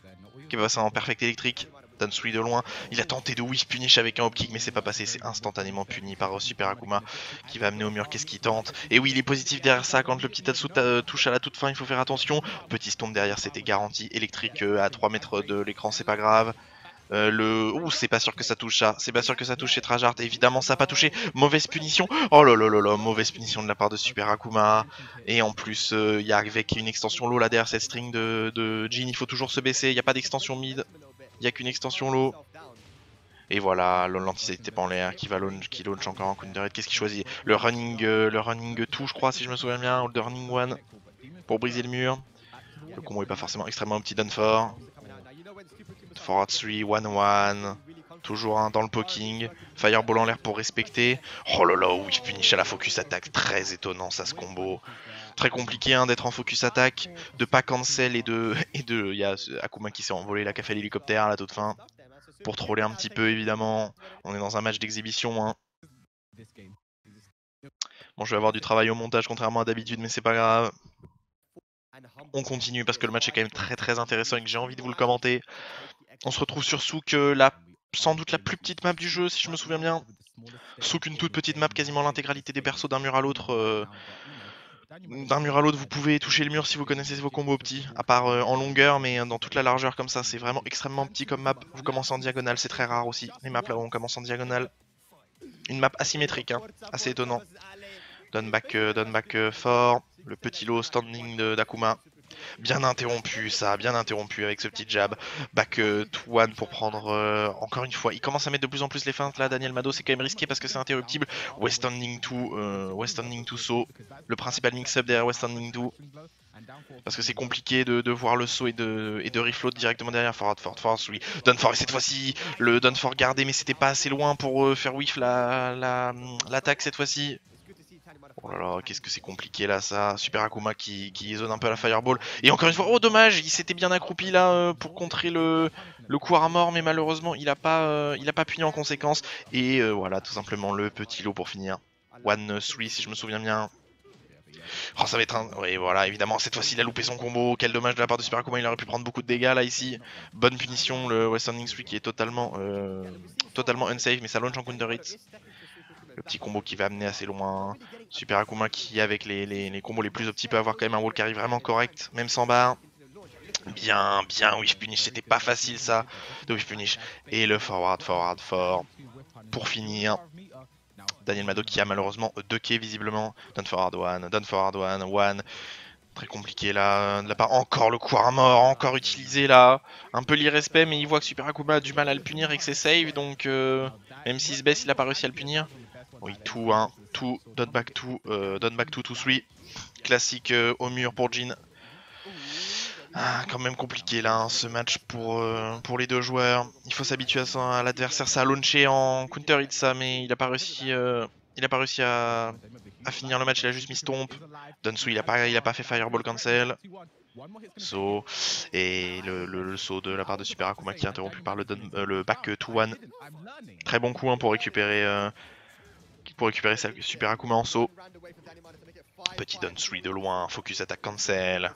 qui est passé en perfect électrique. Donne Sui de loin, il a tenté de whiff punish avec un hop kick mais c'est pas passé, c'est instantanément puni par Super Akuma qui va amener au mur. Qu'est-ce qu'il tente? Et oui, il est positif derrière ça, quand le petit Tatsu touche à la toute fin, il faut faire attention. Petit stomp derrière, c'était garanti, électrique à 3 mètres de l'écran, c'est pas grave. C'est pas sûr que ça touche ça. C'est pas sûr que ça touche chez Trajart. Évidemment, ça a pas touché. Mauvaise punition. Oh là là là là, mauvaise punition de la part de Super Akuma. Et en plus, il y a avec une extension low là derrière cette string de Jin. Il faut toujours se baisser. Il n'y a pas d'extension mid. Il n'y a qu'une extension low. Et voilà, l'anti était pas en l'air, qui launch encore en counter hit. Qu'est-ce qu'il choisit? Le running 2, je crois, si je me souviens bien, ou le running 1. pour briser le mur. Le combo est pas forcément extrêmement petit. Done for. Forward 3, 1-1. Toujours un dans le poking. Fireball en l'air pour respecter. Oh là là, oui, punish à la focus attack. Très étonnant ça, ce combo. Très compliqué hein, d'être en focus attack, de pas cancel et de. Il y a Akuma qui s'est envolé là, qui a fait l'hélicoptère à la toute fin. Pour troller un petit peu évidemment. On est dans un match d'exhibition. Hein. Bon, je vais avoir du travail au montage contrairement à d'habitude, mais c'est pas grave. On continue parce que le match est quand même très intéressant et que j'ai envie de vous le commenter. On se retrouve sur Souk, sans doute la plus petite map du jeu si je me souviens bien. Souk, une toute petite map, quasiment l'intégralité des persos d'un mur à l'autre. D'un mur à l'autre, vous pouvez toucher le mur si vous connaissez vos combos petits, à part en longueur, mais dans toute la largeur comme ça, c'est vraiment extrêmement petit comme map. Vous commencez en diagonale, c'est très rare aussi, les maps là où on commence en diagonale. Une map asymétrique, hein, assez étonnant. Done back fort, le petit low standing d'Akuma. Bien interrompu ça, bien interrompu avec ce petit jab. Back to one pour prendre encore une fois. Il commence à mettre de plus en plus les feintes là, Daniel Mado, c'est quand même risqué parce que c'est interruptible. West standing to saut. Le principal mix-up derrière West standing to. Parce que c'est compliqué de voir le saut et de refloat directement derrière. Forward, oui. Done for, et cette fois-ci, le done for gardé, mais c'était pas assez loin pour faire whiff l'attaque cette fois-ci. Oh là là, qu'est-ce que c'est compliqué là ça. Super Akuma qui zone un peu la fireball. Et encore une fois, oh dommage, il s'était bien accroupi là pour contrer le coup à mort, mais malheureusement il a pas puni en conséquence. Et voilà, tout simplement le petit lot pour finir. 1-3 si je me souviens bien. Oh, ça va être un. Oui, voilà, évidemment, cette fois-ci il a loupé son combo. Quel dommage de la part de Super Akuma, il aurait pu prendre beaucoup de dégâts là ici. Bonne punition, le Western Link 3 qui est totalement unsafe, mais ça launch en counter hit. Le petit combo qui va amener assez loin. Super Akuma qui, avec les combos les plus opti, peut avoir quand même un wall carry vraiment correct, même sans barre. Bien, whiff punish, c'était pas facile ça, de whiff punish. Et le forward fort. Pour finir, Daniel Mado qui a malheureusement 2 K visiblement. Done forward one. Très compliqué là, de la part. Encore le coup à mort, encore utilisé là. Un peu l'irrespect, mais il voit que Super Akuma a du mal à le punir et que c'est save, donc même s'il se baisse, il a pas réussi à le punir. Oui, tout, hein, tout, done back to 3. Classique au mur pour Jin. Ah, quand même compliqué là, hein, ce match pour les deux joueurs. Il faut s'habituer à l'adversaire. Ça a launché en counter hit ça, mais il a pas réussi, à finir le match. Il a juste mis stomp. Donsu il a pas fait fireball cancel. Saut et le saut de la part de Super Akuma qui est interrompu par le back to one. Très bon coup hein, pour récupérer sa Super Akuma en saut. Petit down 3 de loin, focus attack cancel.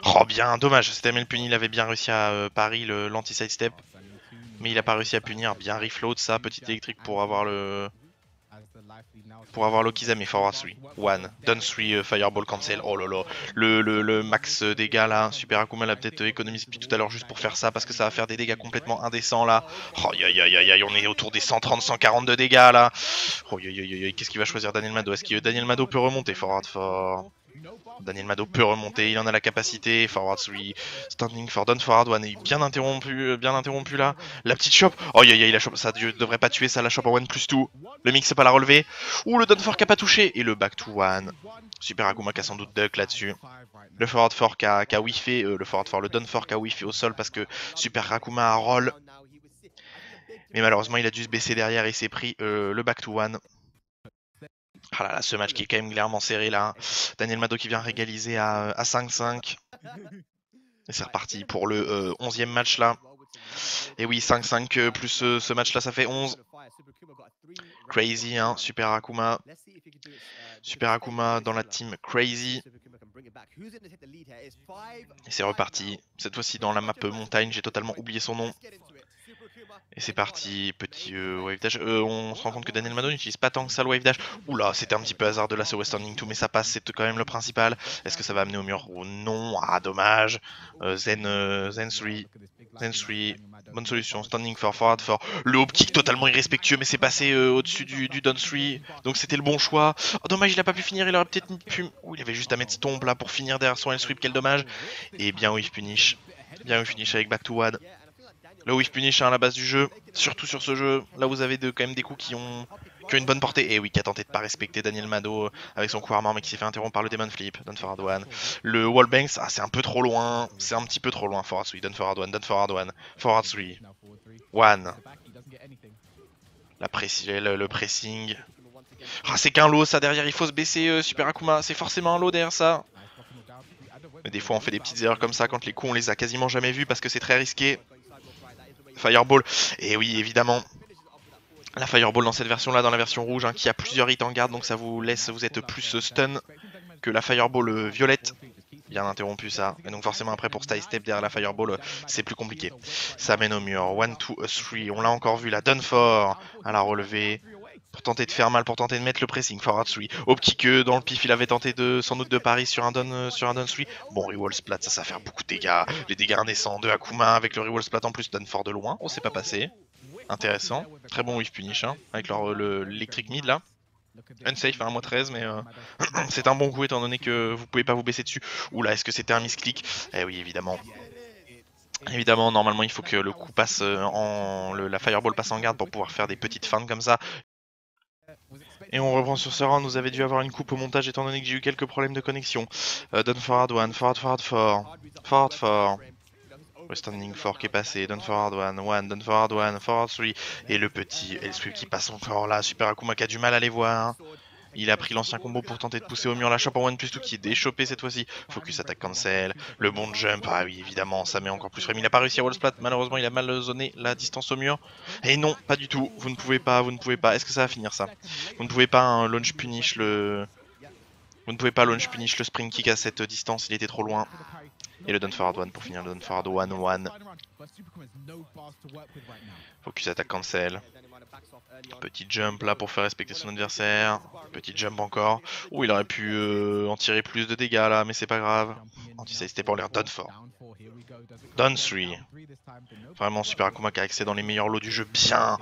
Oh bien, dommage, c'était mal puni, il avait bien réussi à pari l'anti-side step. Mais il a pas réussi à punir, bien refloat ça, petite électrique pour avoir le Lokizame forward 3. One, down 3, fireball cancel, oh là là. Le max dégâts là, Super Akuma l'a peut-être économisé depuis tout à l'heure juste pour faire ça parce que ça va faire des dégâts complètement indécents là. Oh aïe, on est autour des 130-140 de dégâts là. Oh qu'est-ce qu'il va choisir Daniel Mado? Est-ce que Daniel Mado peut remonter forward fort? Daniel Mado peut remonter, il en a la capacité. Forward 3, standing for down forward one, est bien interrompu là. La petite shop, oh la shop, ça devrait pas tuer ça, la shop en 1+2. Le mix c'est pas la relever. Ouh, le down for qui a pas touché. Et le back to one. Super Akuma qui a sans doute duck là-dessus. Le forward for qui a whiffé, le down for qui a whiffé au sol parce que Super Akuma a roll. Mais malheureusement il a dû se baisser derrière et s'est pris le back to one. Ah là là, ce match qui est quand même clairement serré là. Daniel Mado qui vient régaliser à 5-5. Et c'est reparti pour le 11e match là. Et oui, 5-5 plus ce match là, ça fait 11. Crazy, hein, Super Akuma. Super Akuma dans la team Crazy. Et c'est reparti. Cette fois-ci dans la map montagne, j'ai totalement oublié son nom. Et c'est parti, petit wave dash. On se rend compte que Daniel Mado n'utilise pas tant que ça le wave dash. Oula, c'était un petit peu hasardeux là, ce Western Link 2, mais ça passe, c'est quand même le principal. Est-ce que ça va amener au mur? Oh non, ah dommage. Zen 3, bonne solution. Standing for forward for le hop kick totalement irrespectueux, mais c'est passé au-dessus du down 3. Donc c'était le bon choix. Oh dommage, il a pas pu finir, il aurait peut-être pu. Oh, il avait juste à mettre stomp là pour finir derrière son L-sweep, quel dommage. Et bien whiff punish. Bien whiff punish avec back to one. Le whiff punish à la base du jeu, surtout sur ce jeu, là vous avez quand même des coups qui ont Tu as une bonne portée. Et oui, qui a tenté de pas respecter Daniel Mado avec son coup armor, mais qui s'est fait interrompre par le Demon Flip. Done for hard one. Le Wallbangs, ah, c'est un peu trop loin. C'est un petit peu trop loin. Forward 3. Done for hard one. Done for hard one. Forward 3. One. Le pressing. Ah, c'est qu'un lot ça derrière. Il faut se baisser, Super Akuma. C'est forcément un lot derrière ça. Mais des fois, on fait des petites erreurs comme ça quand les coups, on les a quasiment jamais vus parce que c'est très risqué. Fireball. Et oui, évidemment. La Fireball dans cette version-là, dans la version rouge, hein, qui a plusieurs hits en garde, donc ça vous laisse, vous êtes plus stun que la Fireball violette. Bien interrompu ça. Et donc forcément après pour style step derrière la Fireball, c'est plus compliqué. Ça mène au mur. 1, 2, 3. On l'a encore vu, la done for à la relevée. Pour tenter de faire mal, pour tenter de mettre le pressing. Forward 3. Au petit queue, dans le pif, il avait tenté sans doute de pari sur un done 3. Bon, reroll splat, ça va faire beaucoup de dégâts. Les dégâts indécents de Akuma avec le reroll splat en plus, done for de loin. Oh, c'est pas passé. Intéressant. Très bon whiff punish, hein, avec l'électric mid là. Unsafe à 1-13, mais c'est un bon coup étant donné que vous pouvez pas vous baisser dessus. Oula, est-ce que c'était un misclick? Eh oui, évidemment. Évidemment, normalement, il faut que le coup passe la Fireball passe en garde pour pouvoir faire des petites feintes comme ça. Et on reprend sur ce round, vous avez dû avoir une coupe au montage étant donné que j'ai eu quelques problèmes de connexion. Done forward one, forward 4. Le standing 4 qui est passé, done forward one, done forward 3. Et le petit L-sweep qui passe encore là, Super Akuma qui a du mal à les voir. Il a pris l'ancien combo pour tenter de pousser au mur la shop en 1+2 qui est déchopé cette fois-ci. Focus attack cancel. Le bon jump, ah oui évidemment ça met encore plus frame. Il n'a pas réussi à wall splat, malheureusement il a mal zoné la distance au mur. Et non, pas du tout, vous ne pouvez pas. Est-ce que ça va finir ça? Vous ne pouvez pas launch punish le spring kick à cette distance, il était trop loin. Et le done forward one pour finir le done forward 1-1. Focus attack cancel. Petit jump là pour faire respecter son adversaire. Petit jump encore. Oh, il aurait pu en tirer plus de dégâts là, mais c'est pas grave. Anti-side step en l'air, done for. Done 3. Vraiment Super Akuma qui a accès dans les meilleurs lots du jeu. Bien,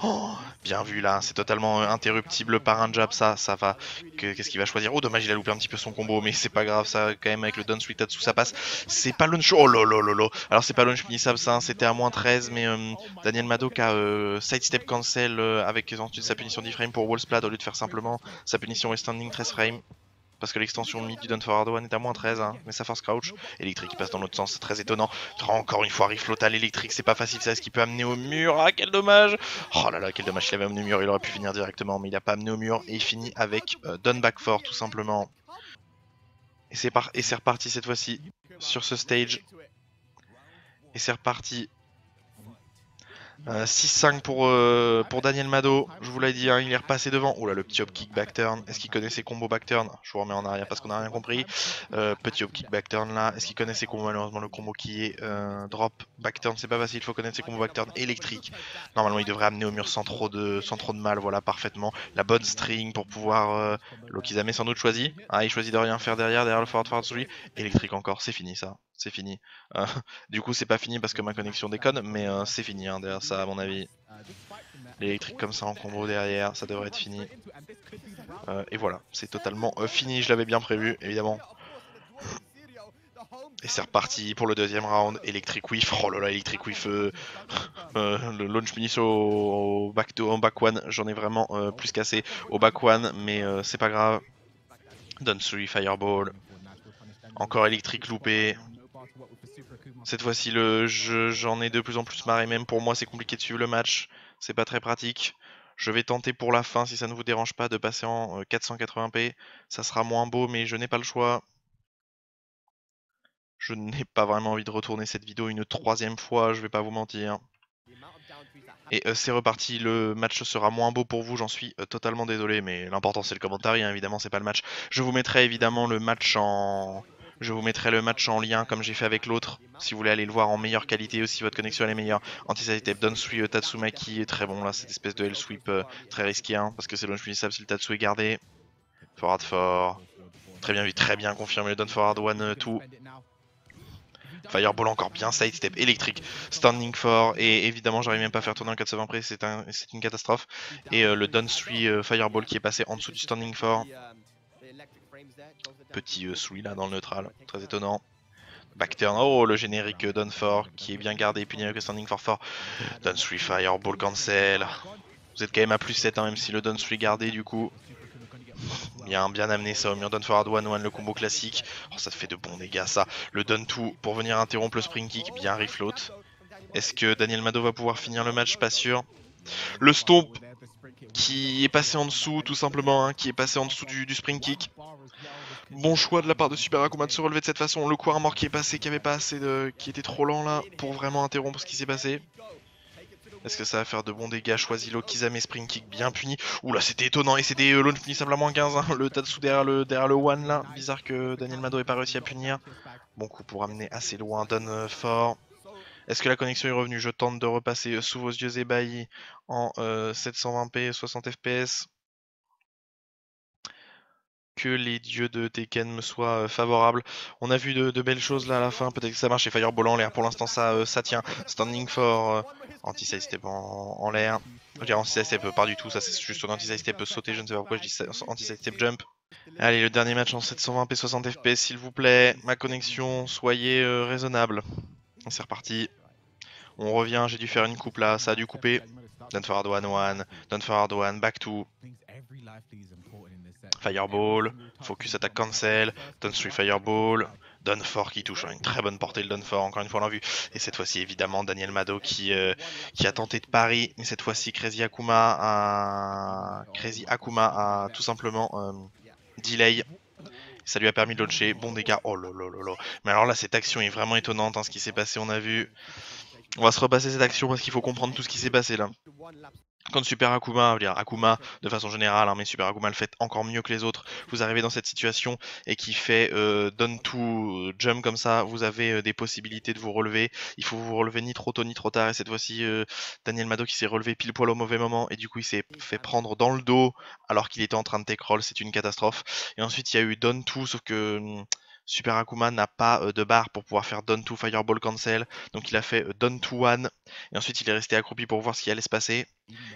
bien vu là. C'est totalement interruptible par un jab. Ça va. Qu'est-ce qu'il va choisir? Oh, dommage, il a loupé un petit peu son combo, mais c'est pas grave. Ça, quand même, avec le Done 3 Tatsu, ça passe. C'est pas launch. Oh lolo. Alors, c'est pas launch finissable, ça. C'était à -13, mais Daniel Mado qui a sidestep cancel avec ensuite sa punition 10 frames pour wall splat au lieu de faire simplement sa punition standing 13 frames. Parce que l'extension mid du Done Forward One est à -13, hein, mais ça force crouch. Électrique qui passe dans l'autre sens, c'est très étonnant. Encore une fois, Riflotal électrique, c'est pas facile, ça, est-ce qu'il peut amener au mur? Ah, quel dommage! Oh là là, quel dommage, il avait amené au mur, il aurait pu finir directement, mais il a pas amené au mur, et il finit avec Done Back 4, tout simplement. Et c'est reparti cette fois-ci, sur ce stage. Et c'est reparti. 6-5 pour Daniel Mado, je vous l'ai dit, hein, il est repassé devant. Oula, le petit hop kick back turn. Est-ce qu'il connaît ses combos back turn? Je vous remets en arrière parce qu'on n'a rien compris. Petit hop kick back turn là. Est-ce qu'il connaît ses combos? Malheureusement, le combo qui est drop back turn, c'est pas facile. Il faut connaître ses combos back turn électriques. Normalement, il devrait amener au mur sans trop de mal. Voilà, parfaitement. La bonne string pour pouvoir. Lokizame sans doute choisi. Ah, il choisit de rien faire derrière le forward celui. Électrique encore, c'est fini ça. C'est fini. Du coup, c'est pas fini parce que ma connexion déconne, mais c'est fini hein, derrière ça, à mon avis. L'électrique comme ça en combo derrière, ça devrait être fini. Et voilà, c'est totalement fini, je l'avais bien prévu, évidemment. Et c'est reparti pour le deuxième round. Electric Whiff, oh là là, Electric Whiff. Le launch finish au back one, j'en ai vraiment plus cassé au back one, mais c'est pas grave. Done 3 Fireball. Encore électrique loupé. Cette fois-ci, j'en ai de plus en plus marre et même pour moi, c'est compliqué de suivre le match. C'est pas très pratique. Je vais tenter pour la fin, si ça ne vous dérange pas, de passer en 480p. Ça sera moins beau, mais je n'ai pas le choix. Je n'ai pas vraiment envie de retourner cette vidéo une troisième fois, je vais pas vous mentir. Et c'est reparti, le match sera moins beau pour vous, j'en suis totalement désolé, mais l'important c'est le commentaire, hein, évidemment c'est pas le match. Je vous mettrai évidemment le match en lien comme j'ai fait avec l'autre, si vous voulez aller le voir en meilleure qualité aussi, votre connexion elle est meilleure. Anti-side tape, Donsui Tatsumaki est très bon là, cette espèce de L-sweep très risqué, hein, parce que c'est launch punissable si le Tatsu est gardé. Forward 4, très bien vu, très bien confirmé le Down Forward 1-2. Fireball encore bien, sidestep électrique, standing 4, et évidemment j'arrive même pas à faire tourner en 420 près, c'est une catastrophe. Et le Down 3 Fireball qui est passé en dessous du standing 4. Petit 3 là dans le neutral, très étonnant. Backturn, oh le générique Down 4 qui est bien gardé, puni avec le standing 4-4. Down 3 Fireball cancel. Vous êtes quand même à +7 hein, même si le down 3 gardé du coup. Bien amené ça au mur, down forward 1-1 le combo classique. Oh, ça te fait de bons dégâts ça. Le down 2 pour venir interrompre le spring kick, bien refloat. Est-ce que Daniel Mado va pouvoir finir le match? Pas sûr. Le stomp qui est passé en dessous tout simplement, hein, qui est passé en dessous du spring kick. Bon choix de la part de Super Akuma de se relever de cette façon. Le coup armor qui est passé, qui avait pas assez de, qui était trop lent là pour vraiment interrompre ce qui s'est passé. Est-ce que ça va faire de bons dégâts? Choisis Lokizame spring kick bien puni. Oula c'était étonnant et c'était launch punissable à -15 hein. Le Tatsu derrière le one là. Bizarre que Daniel Mado ait pas réussi à punir. Bon coup pour amener assez loin, donne fort. Est-ce que la connexion est revenue? Je tente de repasser sous vos yeux ébahis en 720p 60 fps. Que les dieux de Tekken me soient favorables. On a vu de belles choses là à la fin, peut-être que ça marche et Fireball en l'air, pour l'instant ça tient. Standing for anti-side step en l'air. Je veux dire anti-side step pas du tout, ça c'est juste un anti-side step sauter, je ne sais pas pourquoi je dis anti-side step jump. Allez, le dernier match en 720p 60 fps s'il vous plaît, ma connexion, soyez raisonnable. C'est reparti. On revient, j'ai dû faire une coupe là, ça a dû couper. Down forward 1-1, down forward 1, back 2. Fireball, focus attack cancel, down 3 fireball, down 4 qui touche, une très bonne portée le down 4, encore une fois on l'a vu. Et cette fois-ci évidemment Daniel Mado qui a tenté de pari, mais cette fois-ci Crazy Akuma a tout simplement delay. Ça lui a permis de launcher, bon dégâts, oh lolo. Mais alors là cette action est vraiment étonnante, hein, ce qui s'est passé on a vu. On va se repasser cette action parce qu'il faut comprendre tout ce qui s'est passé là. Quand Super Akuma, je veux dire Akuma de façon générale, hein, mais Super Akuma le fait encore mieux que les autres, vous arrivez dans cette situation et qui fait down to jump comme ça, vous avez des possibilités de vous relever. Il faut vous relever ni trop tôt ni trop tard. Et cette fois-ci, Daniel Mado qui s'est relevé pile poil au mauvais moment et du coup il s'est fait prendre dans le dos alors qu'il était en train de take roll. C'est une catastrophe. Et ensuite il y a eu down to, sauf que Super Akuma n'a pas de barre pour pouvoir faire down to fireball cancel, donc il a fait down to one et ensuite il est resté accroupi pour voir ce qui allait se passer.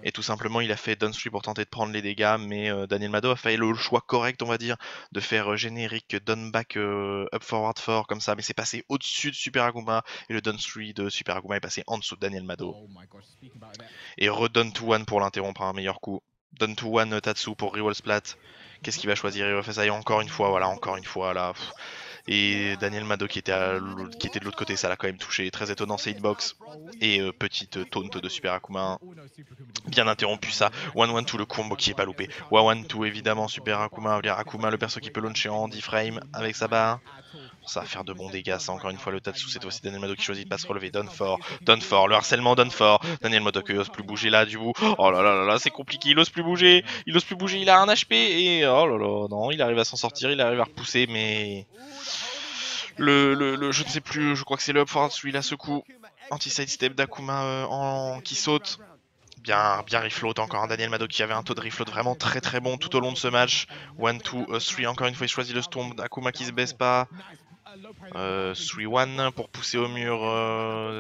Et tout simplement, il a fait down 3 pour tenter de prendre les dégâts, mais Daniel Mado a fait le choix correct, on va dire, de faire générique down back up forward 4 comme ça, mais c'est passé au-dessus de Super Akuma, et le down 3 de Super Akuma est passé en dessous de Daniel Mado. Et re-down to 1 pour l'interrompre, un meilleur coup. Down to 1 Tatsu pour reroll splat. Qu'est-ce qu'il va choisir? Il refait ça et encore une fois, voilà, encore une fois là. Et Daniel Mado qui était de l'autre côté, ça l'a quand même touché. Très étonnant, c'est hitbox. Et petite taunt de Super Akuma. Bien interrompu ça. 1-1-2 le combo qui est pas loupé. 1-1-2 évidemment, Super Akuma. Akuma le perso qui peut launcher en 10 frames avec sa barre. Ça va faire de bons dégâts, ça encore une fois le Tatsu, cette fois-ci Daniel Mado qui choisit de pas se relever, down for, le harcèlement down for, Daniel Mado qui ose plus bouger là du bout, oh là c'est compliqué, il ose plus bouger, il a un HP et oh là là, non, il arrive à s'en sortir, il arrive à repousser mais je ne sais plus, je crois que c'est le up forward celui-là ce coup, anti-side step d'Akuma qui saute. Bien refloat encore un Daniel Mado qui avait un taux de refloat vraiment très bon tout au long de ce match. 1, 2, 3, encore une fois il choisit le stomp, Akuma qui se baisse pas. 3-1 pour pousser au mur,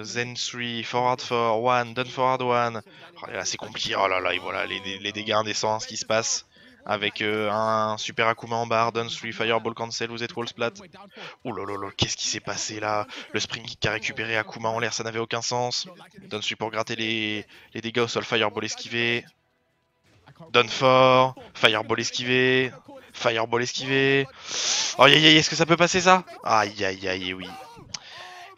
Zen 3, forward 4, 1, down forward 1. Oh là c'est compliqué, oh là là, et voilà les dégâts indécents, ce qui se passe. Avec un super Akuma en barre, down 3, fireball cancel, vous êtes wall splat. Oh là là là, qu'est-ce qui s'est passé là? Le spring kick qui a récupéré Akuma en l'air, ça n'avait aucun sens. Down 3 pour gratter les dégâts au sol, fireball esquivé. Down 4, fireball esquivé. Fireball esquivé. Oh aïe aïe aïe, est-ce que ça peut passer ça? Aïe aïe aïe, oui.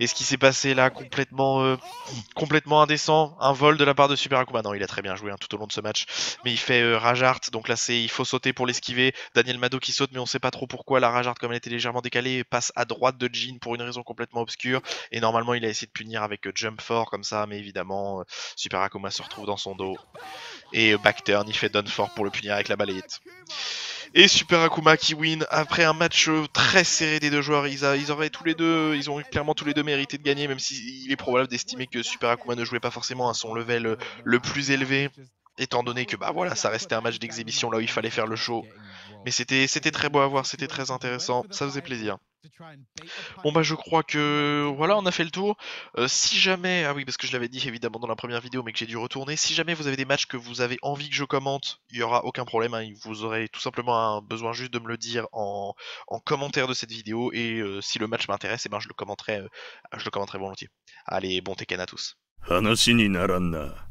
Et ce qui s'est passé là, complètement indécent, un vol de la part de Super Akuma. Non, il a très bien joué hein, tout au long de ce match, mais il fait Rage Art, donc là il faut sauter pour l'esquiver. Daniel Mado qui saute, mais on sait pas trop pourquoi. La Rage Art, comme elle était légèrement décalée, passe à droite de Jin pour une raison complètement obscure. Et normalement, il a essayé de punir avec Jump fort comme ça, mais évidemment, Super Akuma se retrouve dans son dos. Et backturn, il fait down fort pour le punir avec la balayette. Et Super Akuma qui win après un match très serré des deux joueurs. Ils ont clairement tous les deux mérité de gagner, même s'il est probable d'estimer que Super Akuma ne jouait pas forcément à son level le plus élevé, étant donné que bah voilà, ça restait un match d'exhibition là où il fallait faire le show. Mais c'était très beau à voir, c'était très intéressant, ça faisait plaisir. Bon bah je crois que voilà, on a fait le tour. Si jamais, ah oui parce que je l'avais dit évidemment dans la première vidéo mais que j'ai dû retourner, si jamais vous avez des matchs que vous avez envie que je commente, il y aura aucun problème, hein, vous aurez tout simplement besoin juste de me le dire en commentaire de cette vidéo et si le match m'intéresse, et ben je le commenterai volontiers. Allez, bon Tekken à tous. 話にならんな。